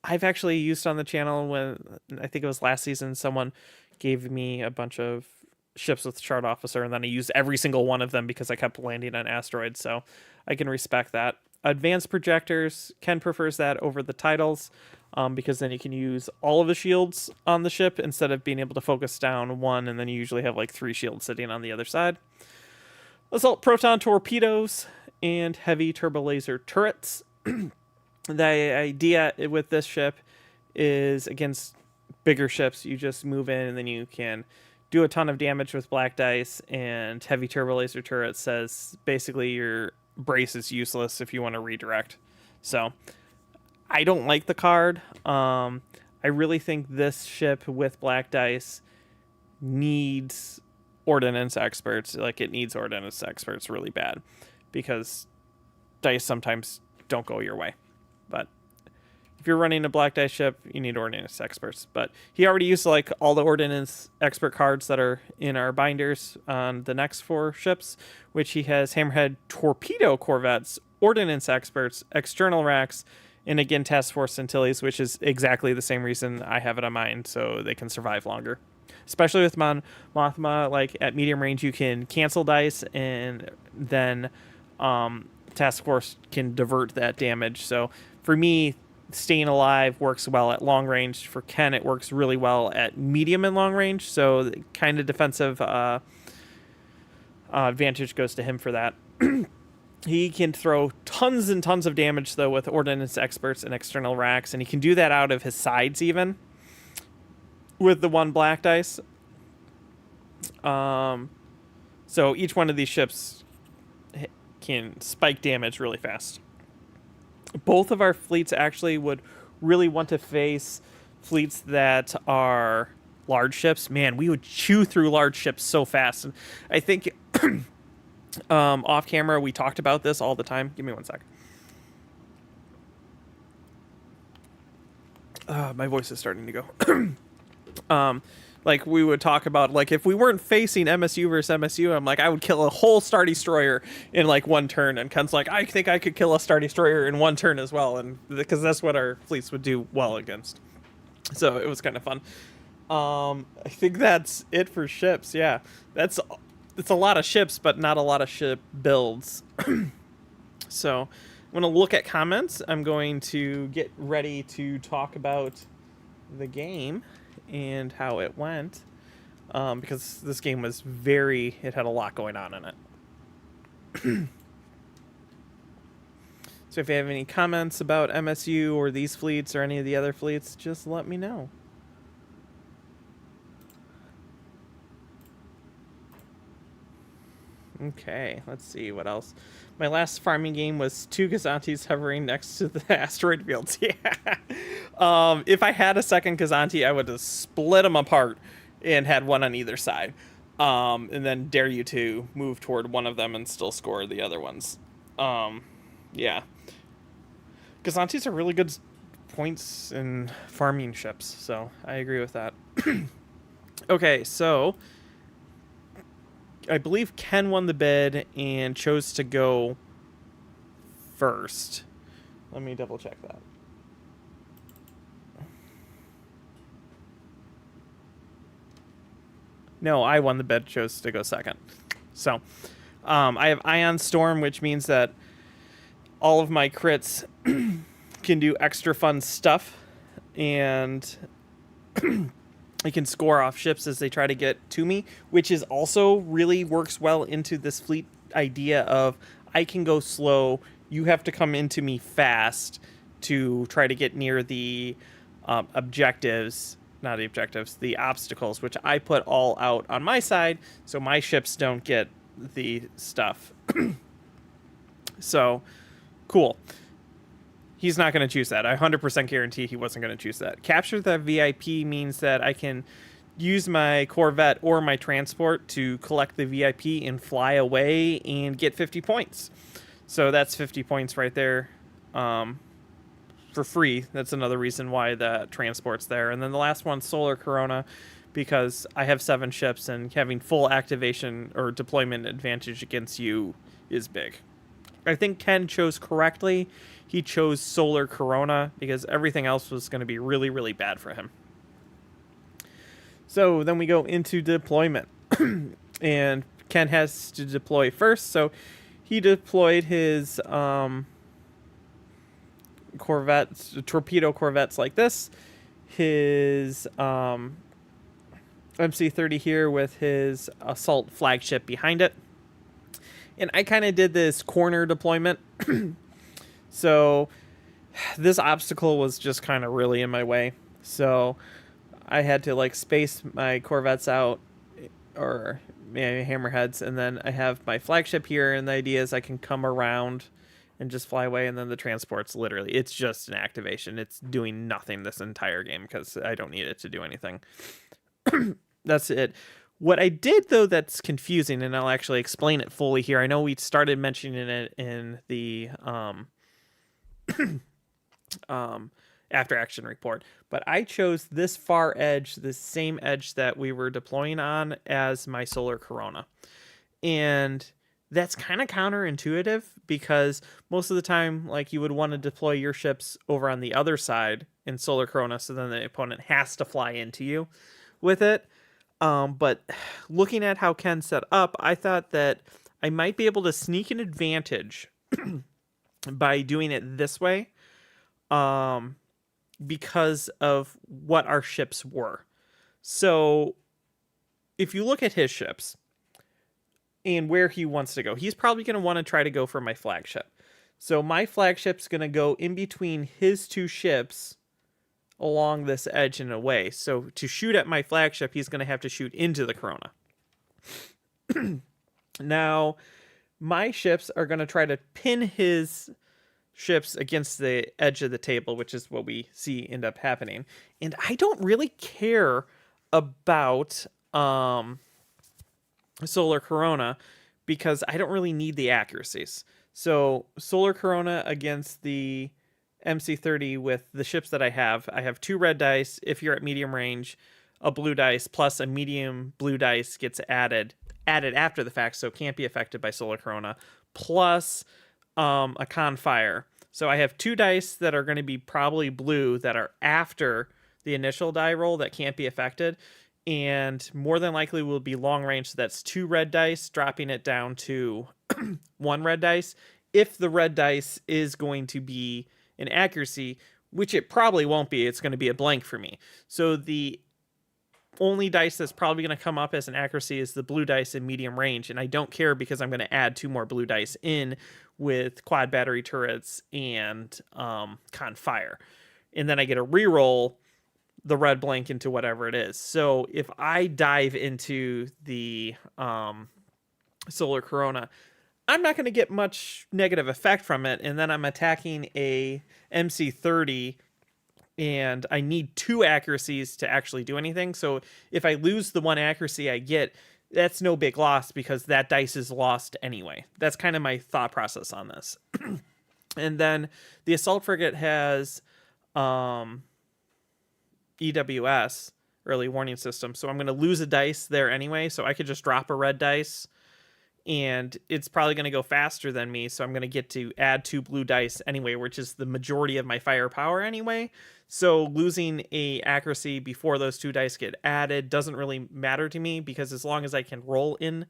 I've actually used on the channel when I think it was last season. Someone gave me a bunch of ships with Chart Officer, and then I used every single one of them because I kept landing on asteroids, so I can respect that. Advanced projectors, Ken prefers that over the titles, because then you can use all of the shields on the ship instead of being able to focus down one, and then you usually have like 3 shields sitting on the other side. Assault proton torpedoes and heavy turbo laser turrets. The idea with this ship is against bigger ships, you just move in and then you can do a ton of damage with black dice, and heavy turbo laser turret says basically your brace is useless if you want to redirect. So I don't like the card. I really think this ship with black dice needs ordnance experts. Like, it needs ordnance experts really bad because dice sometimes don't go your way. But if you're running a black dice ship, you need ordnance experts. But he already used like all the ordnance expert cards that are in our binders on the next 4 ships, which he has Hammerhead torpedo corvettes, ordnance experts, external racks, and again task force Antilles, which is exactly the same reason I have it on mine, so they can survive longer. Especially with Mothma, like at medium range, you can cancel dice, and then task force can divert that damage. So for me, staying alive works well at long range. For Ken, it works really well at medium and long range, so the kind of defensive advantage goes to him for that. He can throw tons and tons of damage, though, with ordnance experts and external racks, and he can do that out of his sides even with the 1 black dice. So each one of these ships can spike damage really fast. Both of our fleets actually would really want to face fleets that are large ships. Man, we would chew through large ships so fast. And I think off camera, we talked about this all the time. Give me 1 sec. My voice is starting to go. Like, we would talk about, like, if we weren't facing MSU versus MSU, I'm like, I would kill a whole Star Destroyer in, like, 1 turn. And Ken's like, I think I could kill a Star Destroyer in 1 turn as well. And because that's what our fleets would do well against. So it was kind of fun. I think that's it for ships. Yeah, it's a lot of ships, but not a lot of ship builds. So I'm going to look at comments. I'm going to get ready to talk about the game and how it went, because this game was it had a lot going on in it. So if you have any comments about MSU or these fleets or any of the other fleets, just let me know. Okay, let's see what else. My last farming game was 2 Kazantis hovering next to the asteroid fields. Yeah. If I had a second Kazanti, I would have split them apart and had one on either side. And then dare you to move toward one of them and still score the other ones. Yeah. Kazantis are really good points in farming ships, so I agree with that. Okay, so I believe Ken won the bid and chose to go first. Let me double check that. No, I won the bid, chose to go second. So I have Ion Storm, which means that all of my crits can do extra fun stuff, and I can score off ships as they try to get to me, which is also really works well into this fleet idea of I can go slow, you have to come into me fast to try to get near the objectives, not the objectives, the obstacles, which I put all out on my side so my ships don't get the stuff. So, cool. He's not going to choose that. I 100% guarantee he wasn't going to choose that. Capture the VIP means that I can use my Corvette or my transport to collect the VIP and fly away and get 50 points. So that's 50 points right there, for free. That's another reason why the transport's there. And then the last one, Solar Corona, because I have 7 ships and having full activation or deployment advantage against you is big. I think Ken chose correctly. He chose Solar Corona because everything else was going to be really, really bad for him. So then we go into deployment. And Ken has to deploy first. So he deployed his Corvettes, torpedo Corvettes like this. His MC-30 here with his assault flagship behind it. And I kind of did this corner deployment. So this obstacle was just kind of really in my way. So I had to like space my Corvettes out, or hammerheads, and then I have my flagship here, and the idea is I can come around and just fly away, and then the transport's literally, it's just an activation. It's doing nothing this entire game because I don't need it to do anything. That's it. What I did, though, that's confusing, and I'll actually explain it fully here. I know we started mentioning it in the after action report, but I chose this far edge, the same edge that we were deploying on, as my Solar Corona. And that's kind of counterintuitive because most of the time, like, you would want to deploy your ships over on the other side in Solar Corona, so then the opponent has to fly into you with it. But looking at how Ken set up, I thought that I might be able to sneak an advantage by doing it this way, because of what our ships were. So if you look at his ships and where he wants to go, he's probably going to want to try to go for my flagship. So my flagship's going to go in between his 2 ships along this edge in a way. So to shoot at my flagship, he's going to have to shoot into the Corona. Now, my ships are going to try to pin his ships against the edge of the table, which is what we see end up happening. And I don't really care about Solar Corona because I don't really need the accuracies. So Solar Corona against the MC-30 with the ships that I have 2 red dice. If you're at medium range, a blue dice plus a medium blue dice gets added after the fact, so can't be affected by Solar Corona, plus a con fire. So I have 2 dice that are going to be probably blue that are after the initial die roll that can't be affected, and more than likely will be long range. So that's 2 red dice, dropping it down to 1 red dice. If the red dice is going to be an accuracy, which it probably won't be, it's going to be a blank for me. So the only dice that's probably going to come up as an accuracy is the blue dice in medium range, and I don't care because I'm going to add 2 more blue dice in with quad battery turrets and con fire, and then I get a reroll the red blank into whatever it is. So if I dive into the Solar Corona, I'm not going to get much negative effect from it, and then I'm attacking a MC-30 and I need 2 accuracies to actually do anything. So if I lose the 1 accuracy I get, that's no big loss because that dice is lost anyway. That's kind of my thought process on this. And then the assault frigate has EWS, early warning system, so I'm going to lose a dice there anyway, so I could just drop a red dice and it's probably going to go faster than me, so I'm going to get to add 2 blue dice anyway, which is the majority of my firepower anyway. So losing a accuracy before those 2 dice get added doesn't really matter to me, because as long as I can roll in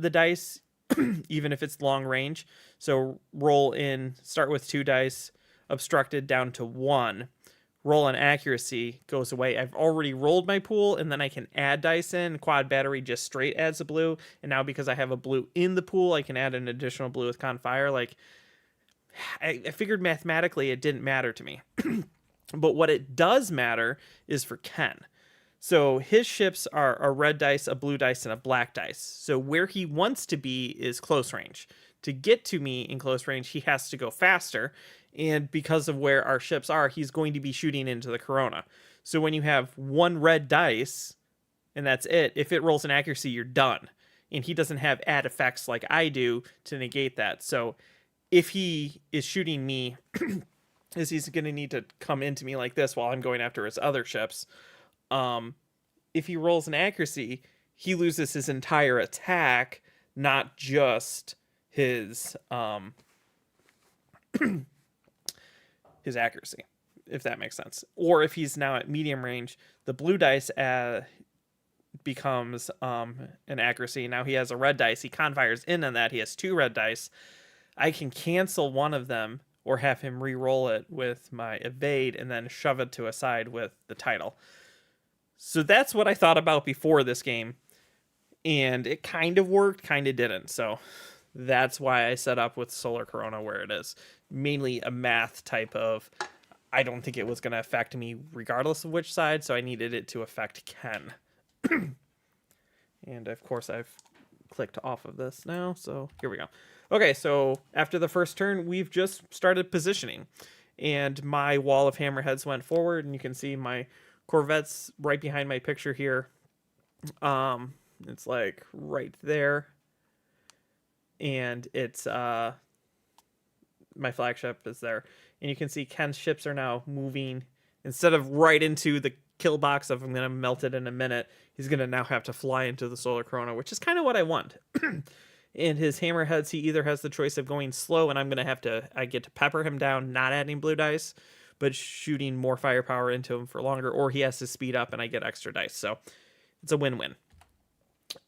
the dice, even if it's long range, so roll in, start with 2 dice, obstructed down to 1, roll an accuracy, goes away. I've already rolled my pool, and then I can add dice in. Quad battery just straight adds a blue, and now because I have a blue in the pool, I can add an additional blue with con fire. Like, I figured mathematically it didn't matter to me. But what it does matter is for Ken. So his ships are a red dice, a blue dice, and a black dice. So where he wants to be is close range. To get to me in close range, he has to go faster. And because of where our ships are, he's going to be shooting into the Corona. So when you have one red dice and that's it, if it rolls an accuracy, you're done. And he doesn't have add effects like I do to negate that. So if he is shooting me, is he's going to need to come into me like this while I'm going after his other ships. If he rolls an accuracy, he loses his entire attack, not just his his accuracy, if that makes sense. Or if he's now at medium range, the blue dice becomes an accuracy. Now he has a red dice. He confires in on that. He has 2 red dice. I can cancel one of them or have him re-roll it with my evade and then shove it to a side with the title. So that's what I thought about before this game. And it kind of worked, kind of didn't. So that's why I set up with Solar Corona where it is. Mainly a math type of, I don't think it was going to affect me regardless of which side, so I needed it to affect Ken. And of course I've clicked off of this now, so here we go. Okay, so after the first turn, we've just started positioning. And my wall of hammerheads went forward, and you can see my Corvette's right behind my picture here. It's like right there. And it's my flagship is there. And you can see Ken's ships are now moving. Instead of right into the kill box of I'm going to melt it in a minute, he's going to now have to fly into the Solar Corona, which is kind of what I want. And his hammerheads, he either has the choice of going slow, and I get to pepper him down, not adding blue dice, but shooting more firepower into him for longer, or he has to speed up and I get extra dice. So it's a win-win.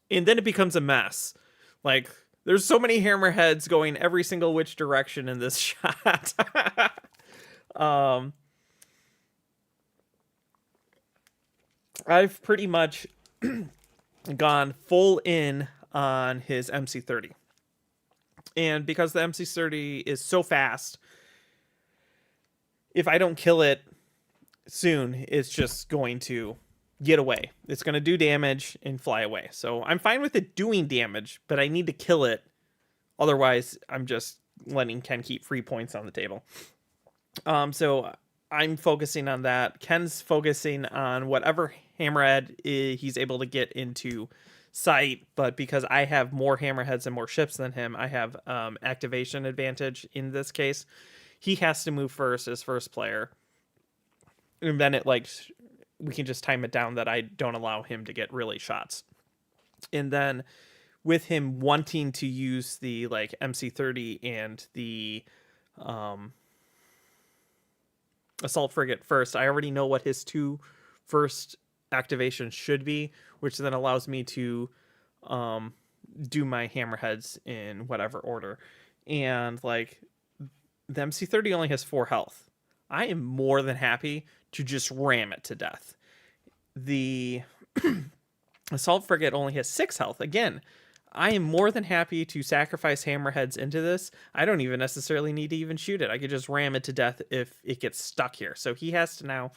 And then it becomes a mess. Like, there's so many hammerheads going every single which direction in this shot. I've pretty much gone full in on his MC30. And because the MC30 is so fast, if I don't kill it soon, it's just going to get away. It's going to do damage and fly away. So I'm fine with it doing damage, but I need to kill it. Otherwise, I'm just letting Ken keep free points on the table. So I'm focusing on that. Ken's focusing on whatever hammerhead he's able to get into sight, but because I have more hammerheads and more ships than him, I have activation advantage in this case. He has to move first as first player, and then we can just time it down that I don't allow him to get really shots. And then with him wanting to use the MC30 and the assault frigate first, I already know what his 2 first activations should be, which then allows me to do my hammerheads in whatever order. And the MC30 only has 4 health. I am more than happy to just ram it to death. The assault frigate only has 6 health. Again, I am more than happy to sacrifice hammerheads into this. I don't even necessarily need to even shoot it. I could just ram it to death if it gets stuck here. So he has to now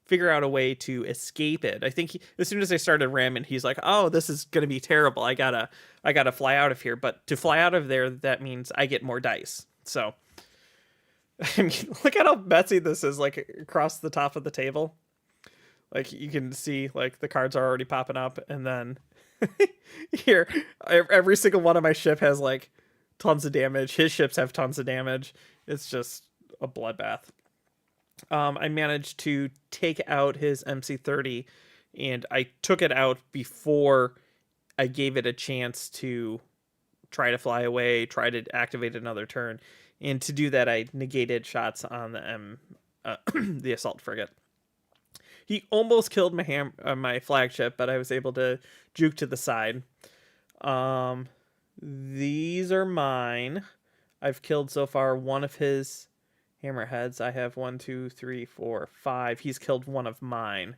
figure out a way to escape it. I think as soon as I started ramming, he's like, "Oh, this is going to be terrible. I gotta fly out of here." But to fly out of there, that means I get more dice. So, I mean, look at how messy this is, across the top of the table. You can see, the cards are already popping up, and then here, every single one of my ship has, tons of damage. His ships have tons of damage. It's just a bloodbath. I managed to take out his MC30, and I took it out before I gave it a chance to try to fly away, try to activate another turn. And to do that, I negated shots on the assault frigate. He almost killed my flagship, but I was able to juke to the side. These are mine. I've killed so far one of his hammerheads. I have 1, 2, 3, 4, 5. He's killed one of mine.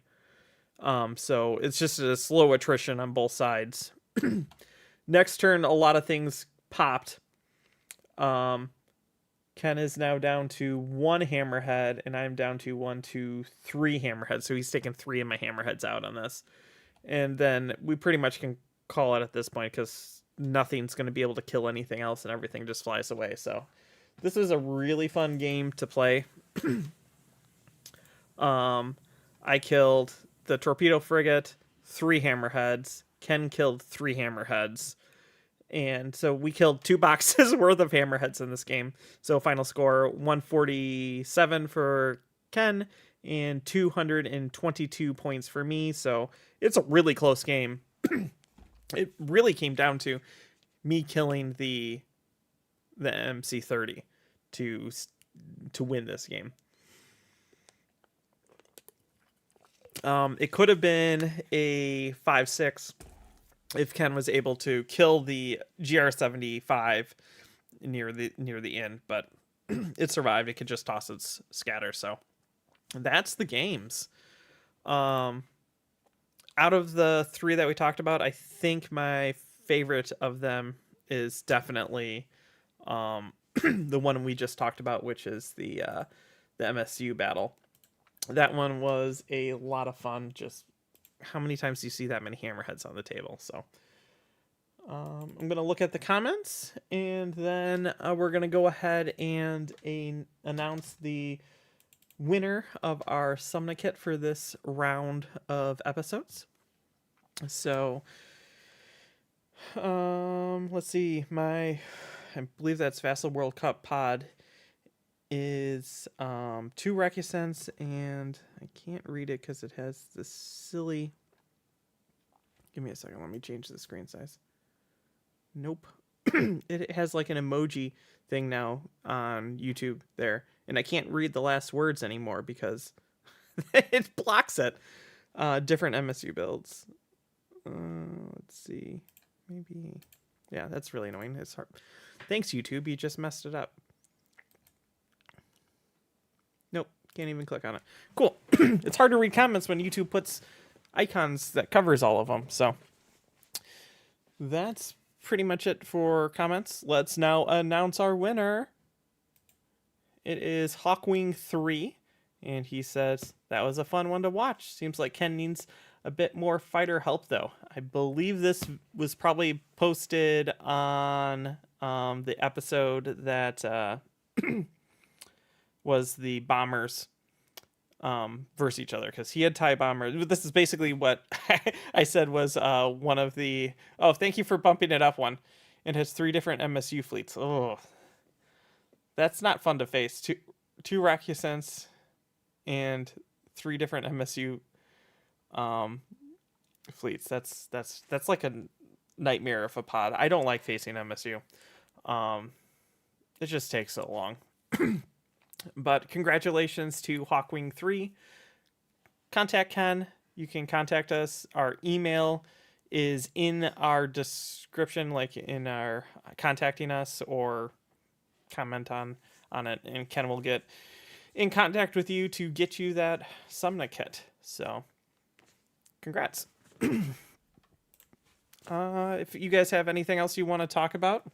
So it's just a slow attrition on both sides. Next turn, a lot of things popped. Ken is now down to 1 hammerhead, and I'm down to 1, 2, 3 hammerheads. So he's taken 3 of my hammerheads out on this. And then we pretty much can call it at this point, because nothing's going to be able to kill anything else, and everything just flies away. So this is a really fun game to play. I I killed the torpedo frigate, 3 hammerheads. Ken killed 3 hammerheads. And so we killed 2 boxes worth of hammerheads in this game. So final score 147 for Ken and 222 points for me. So it's a really close game. It really came down to me killing the MC30 to win this game. It could have been a 5-6 if Ken was able to kill the GR75 near the end, but it survived. It could just toss its scatter. So that's the games. Out of the 3 that we talked about, I think my favorite of them is definitely the one we just talked about, which is the MSU battle. That one was a lot of fun. Just how many times do you see that many hammerheads on the table? So I'm going to look at the comments, and then we're going to go ahead and announce the winner of our Sumna kit for this round of episodes. So let's see. I believe that's Vassal World Cup pod is 2 Recusents, and I can't read it because it has this silly... Give me a second, let me change the screen size. Nope. It has like an emoji thing now on YouTube there, and I can't read the last words anymore because it blocks it. Different MSU builds. Let's see. Maybe... Yeah, that's really annoying. It's hard. Thanks, YouTube. You just messed it up. Nope, can't even click on it. Cool. It's hard to read comments when YouTube puts icons that covers all of them. So that's pretty much it for comments. Let's now announce our winner. It is Hawkwing3, and he says, that was a fun one to watch. Seems like Ken needs a bit more fighter help, though. I believe this was probably posted on the episode that... was the bombers versus each other, because he had TIE bombers. This is basically what I said was one of the... Oh, thank you for bumping it up one. It has 3 different MSU fleets. Oh, that's not fun to face. Two Recusents and 3 different MSU fleets. That's like a nightmare of a pod. I don't like facing MSU. It just takes so long. But congratulations to Hawkwing3. Contact Ken. You can contact us. Our email is in our description, like in our contacting us, or comment on it, and Ken will get in contact with you to get you that Sumna kit. So congrats. If you guys have anything else you want to talk about,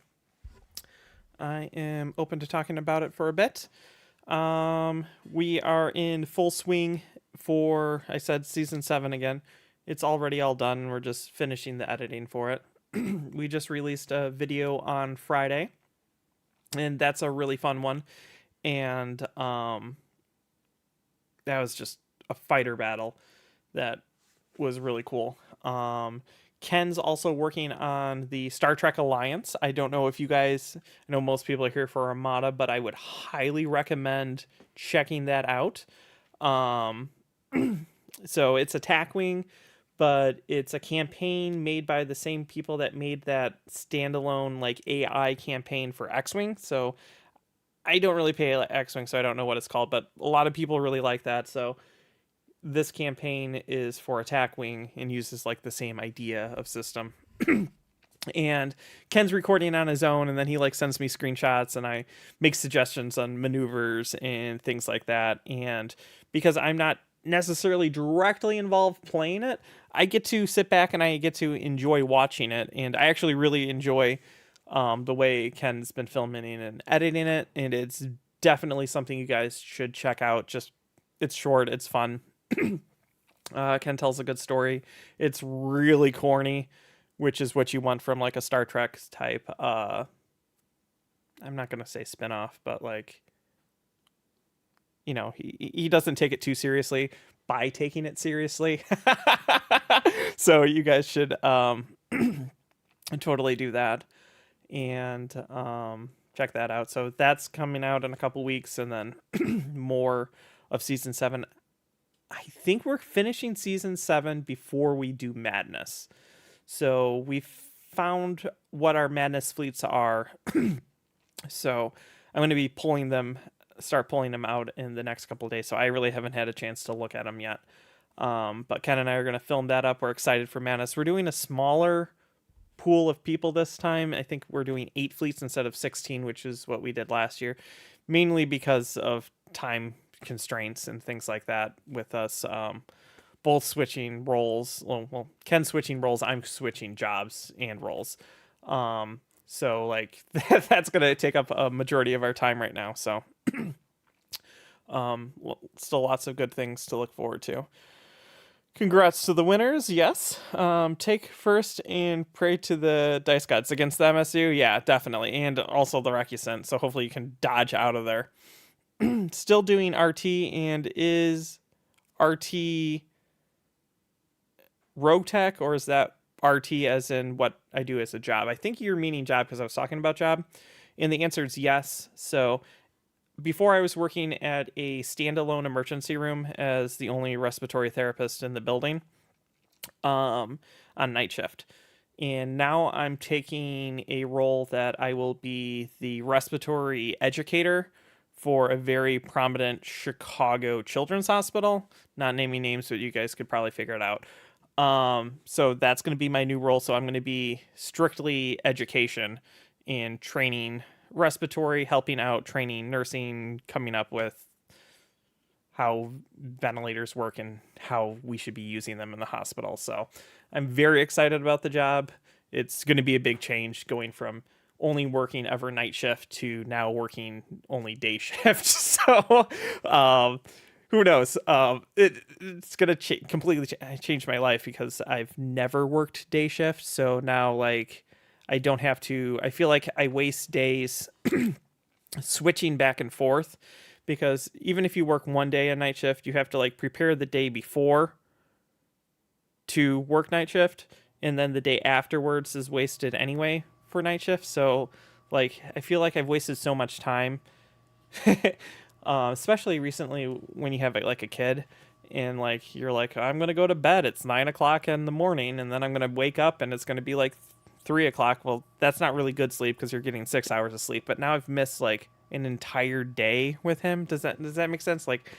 I am open to talking about it for a bit. We are in full swing for, I said, season 7 again. It's already all done. We're just finishing the editing for it. We just released a video on Friday, and that's a really fun one. And that was just a fighter battle that was really cool. Ken's also working on the Star Trek Alliance. I don't know if you guys... I know most people are here for Armada, but I would highly recommend checking that out. So it's Attack Wing, but it's a campaign made by the same people that made that standalone like AI campaign for X-Wing. So I don't really play X-Wing, so I don't know what it's called, but a lot of people really like that. So this campaign is for Attack Wing and uses like the same idea of system. And Ken's recording on his own, and then he like sends me screenshots, and I make suggestions on maneuvers and things like that. And because I'm not necessarily directly involved playing it, I get to sit back and I get to enjoy watching it. And I actually really enjoy the way Ken's been filming and editing it, and it's definitely something you guys should check out. Just, it's short, it's fun. Ken tells a good story. It's really corny, which is what you want from like a Star Trek type, I'm not gonna say spinoff, but like, you know, he doesn't take it too seriously, by taking it seriously. So you guys should totally do that and check that out. So that's coming out in a couple weeks, and then more of season 7. I think we're finishing season 7 before we do Madness. So we found what our Madness fleets are. So I'm going to be start pulling them out in the next couple of days. So I really haven't had a chance to look at them yet. But Ken and I are going to film that up. We're excited for Madness. We're doing a smaller pool of people this time. I think we're doing 8 fleets instead of 16, which is what we did last year, mainly because of time constraints and things like that with us both switching roles. Well, Ken's switching roles, I'm switching jobs and roles. So like that's going to take up a majority of our time right now. So still lots of good things to look forward to. Congrats to the winners. Yes. Take first and pray to the dice gods against the MSU. Yeah, definitely. And also the Recusant. So hopefully you can dodge out of there. Still doing RT, and is RT Rogue Tech, or is that RT as in what I do as a job? I think you're meaning job because I was talking about job. And the answer is yes. So before I was working at a standalone emergency room as the only respiratory therapist in the building on night shift. And now I'm taking a role that I will be the respiratory educator for a very prominent Chicago children's hospital. Not naming names, but you guys could probably figure it out. So that's going to be my new role. So I'm going to be strictly education and training respiratory, helping out, training nursing, coming up with how ventilators work and how we should be using them in the hospital. So I'm very excited about the job. It's going to be a big change going from only working ever night shift to now working only day shift. So who knows? It's going to completely change my life because I've never worked day shift. So now like I don't have to, I feel like I waste days switching back and forth, because even if you work one day a night shift, you have to like prepare the day before to work night shift. And then the day afterwards is wasted anyway for night shift. So like, I feel like I've wasted so much time, especially recently when you have like a kid and like, you're like, I'm going to go to bed. It's 9 o'clock in the morning. And then I'm going to wake up and it's going to be like 3 o'clock. Well, that's not really good sleep because you're getting 6 hours of sleep. But now I've missed like an entire day with him. Does that make sense? Like,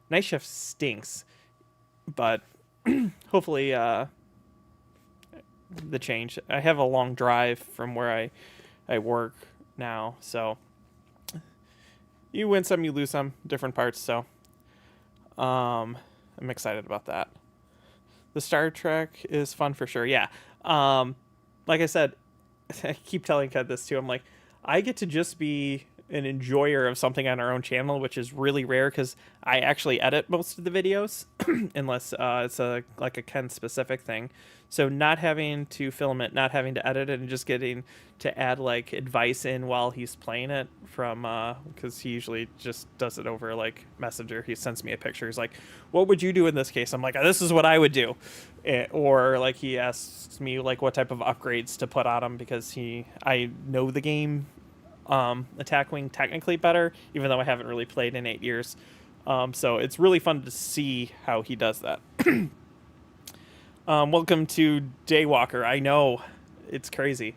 night shift stinks, but hopefully the change. I have a long drive from where I work now, so you win some, you lose some, different parts. So I'm excited about that. The Star Trek is fun for sure. Yeah. Like I said, I keep telling Kat this too. I'm like, I get to just be an enjoyer of something on our own channel, which is really rare because I actually edit most of the videos unless it's a Ken specific thing. So not having to film it, not having to edit it, and just getting to add like advice in while he's playing it from because he usually just does it over like Messenger. He sends me a picture. He's like, what would you do in this case? I'm like, this is what I would do. Or like he asks me like what type of upgrades to put on him because I know the game Attack Wing technically better, even though I haven't really played in 8 years. So it's really fun to see how he does that. Welcome to Daywalker. I know, it's crazy.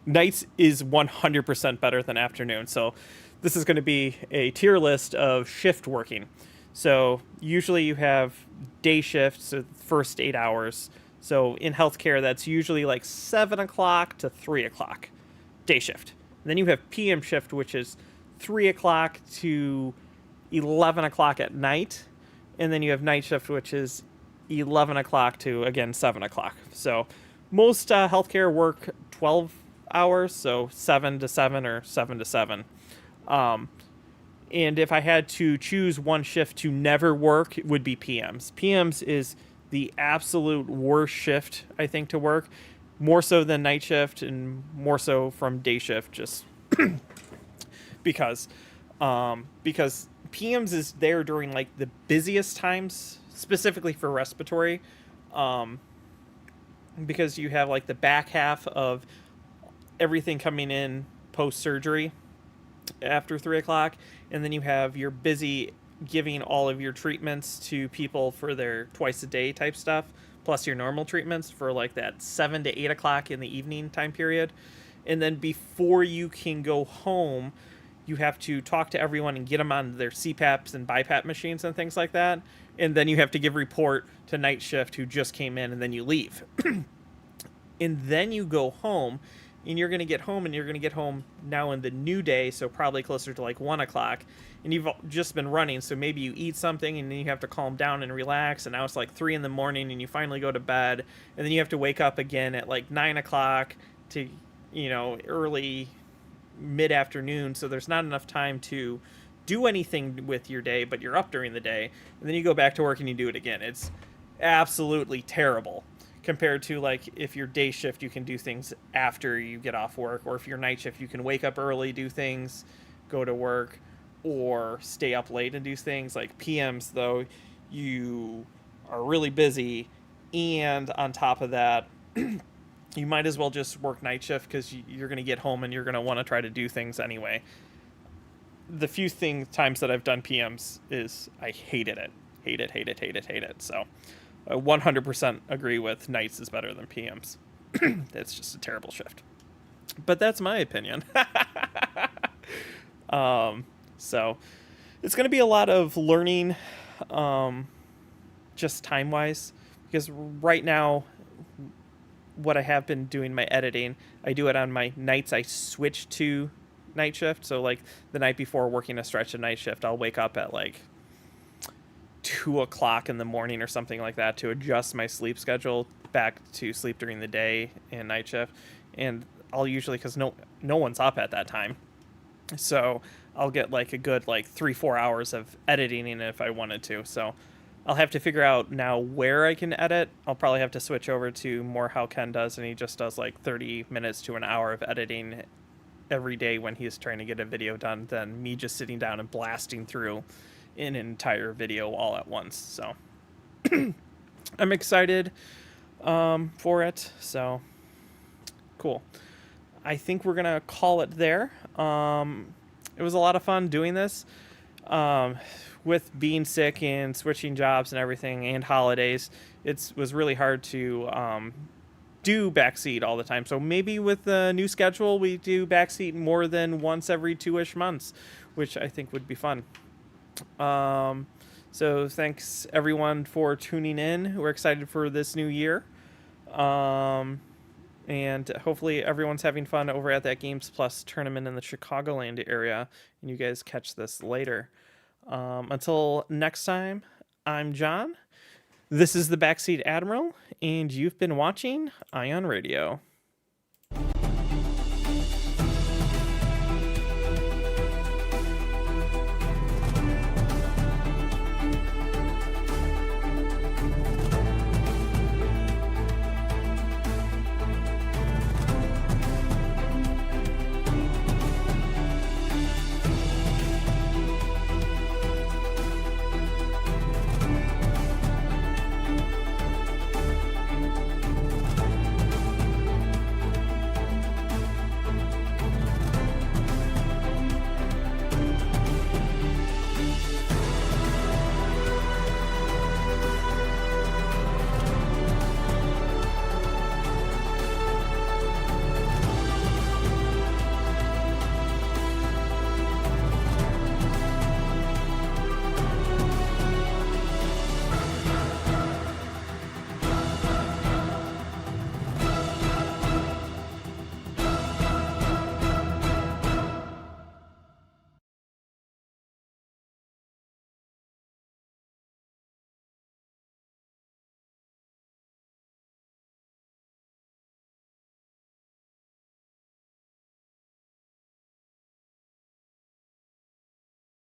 Nights is 100% better than afternoon. So this is going to be a tier list of shift working. So usually you have day shifts, so first 8 hours. So in healthcare, that's usually like 7 o'clock to 3 o'clock, day shift. And then you have PM shift, which is 3 o'clock to 11 o'clock at night. And then you have night shift, which is 11 o'clock to, again, 7 o'clock. So most healthcare work 12 hours, so 7 to 7 or 7 to 7. And if I had to choose one shift to never work, it would be PMs. PMs is the absolute worst shift, I think, to work. More so than night shift and more so from day shift, just because PMs is there during like the busiest times, specifically for respiratory, because you have like the back half of everything coming in post surgery after 3 o'clock, and then you have your busy giving all of your treatments to people for their twice a day type stuff, plus your normal treatments for like that 7 to 8 o'clock in the evening time period. And then before you can go home, you have to talk to everyone and get them on their CPAPs and BiPAP machines and things like that. And then you have to give report to night shift who just came in, and then you leave. And then you go home, and you're going to get home, and you're going to get home now in the new day, so probably closer to like 1 o'clock. And you've just been running, so maybe you eat something, and then you have to calm down and relax, and now it's like 3 in the morning, and you finally go to bed, and then you have to wake up again at like 9 o'clock to, early mid-afternoon, so there's not enough time to do anything with your day, but you're up during the day, and then you go back to work and you do it again. It's absolutely terrible compared to like if you're day shift, you can do things after you get off work, or if you're night shift, you can wake up early, do things, go to work, or stay up late and do things. Like PMs, though, you are really busy, and on top of that, you might as well just work night shift because you're going to get home and you're going to want to try to do things anyway. The few times that I've done PMs is I hated it. Hate it. So I 100% agree with nights is better than PMs. It's just a terrible shift. But that's my opinion. So it's going to be a lot of learning, just time-wise, because right now what I have been doing my editing, I do it on my nights I switch to night shift. So like the night before working a stretch of night shift, I'll wake up at like 2 o'clock in the morning or something like that to adjust my sleep schedule back to sleep during the day and night shift. And I'll usually, because no one's up at that time, so I'll get like a good like 3-4 hours of editing in if I wanted to. So I'll have to figure out now where I can edit. I'll probably have to switch over to more how Ken does, and he just does like 30 minutes to an hour of editing every day when he's trying to get a video done, than me just sitting down and blasting through an entire video all at once. So I'm excited for it. So cool. I think we're gonna call it there. It was a lot of fun doing this. With being sick and switching jobs and everything and holidays, it was really hard to do Backseat all the time. So maybe with the new schedule, we do Backseat more than once every 2-ish months, which I think would be fun. So thanks everyone for tuning in. We're excited for this new year. And hopefully everyone's having fun over at that Games Plus tournament in the Chicagoland area, and you guys catch this later. Until next time, I'm John. This is the Backseat Admiral, and you've been watching Ion Radio.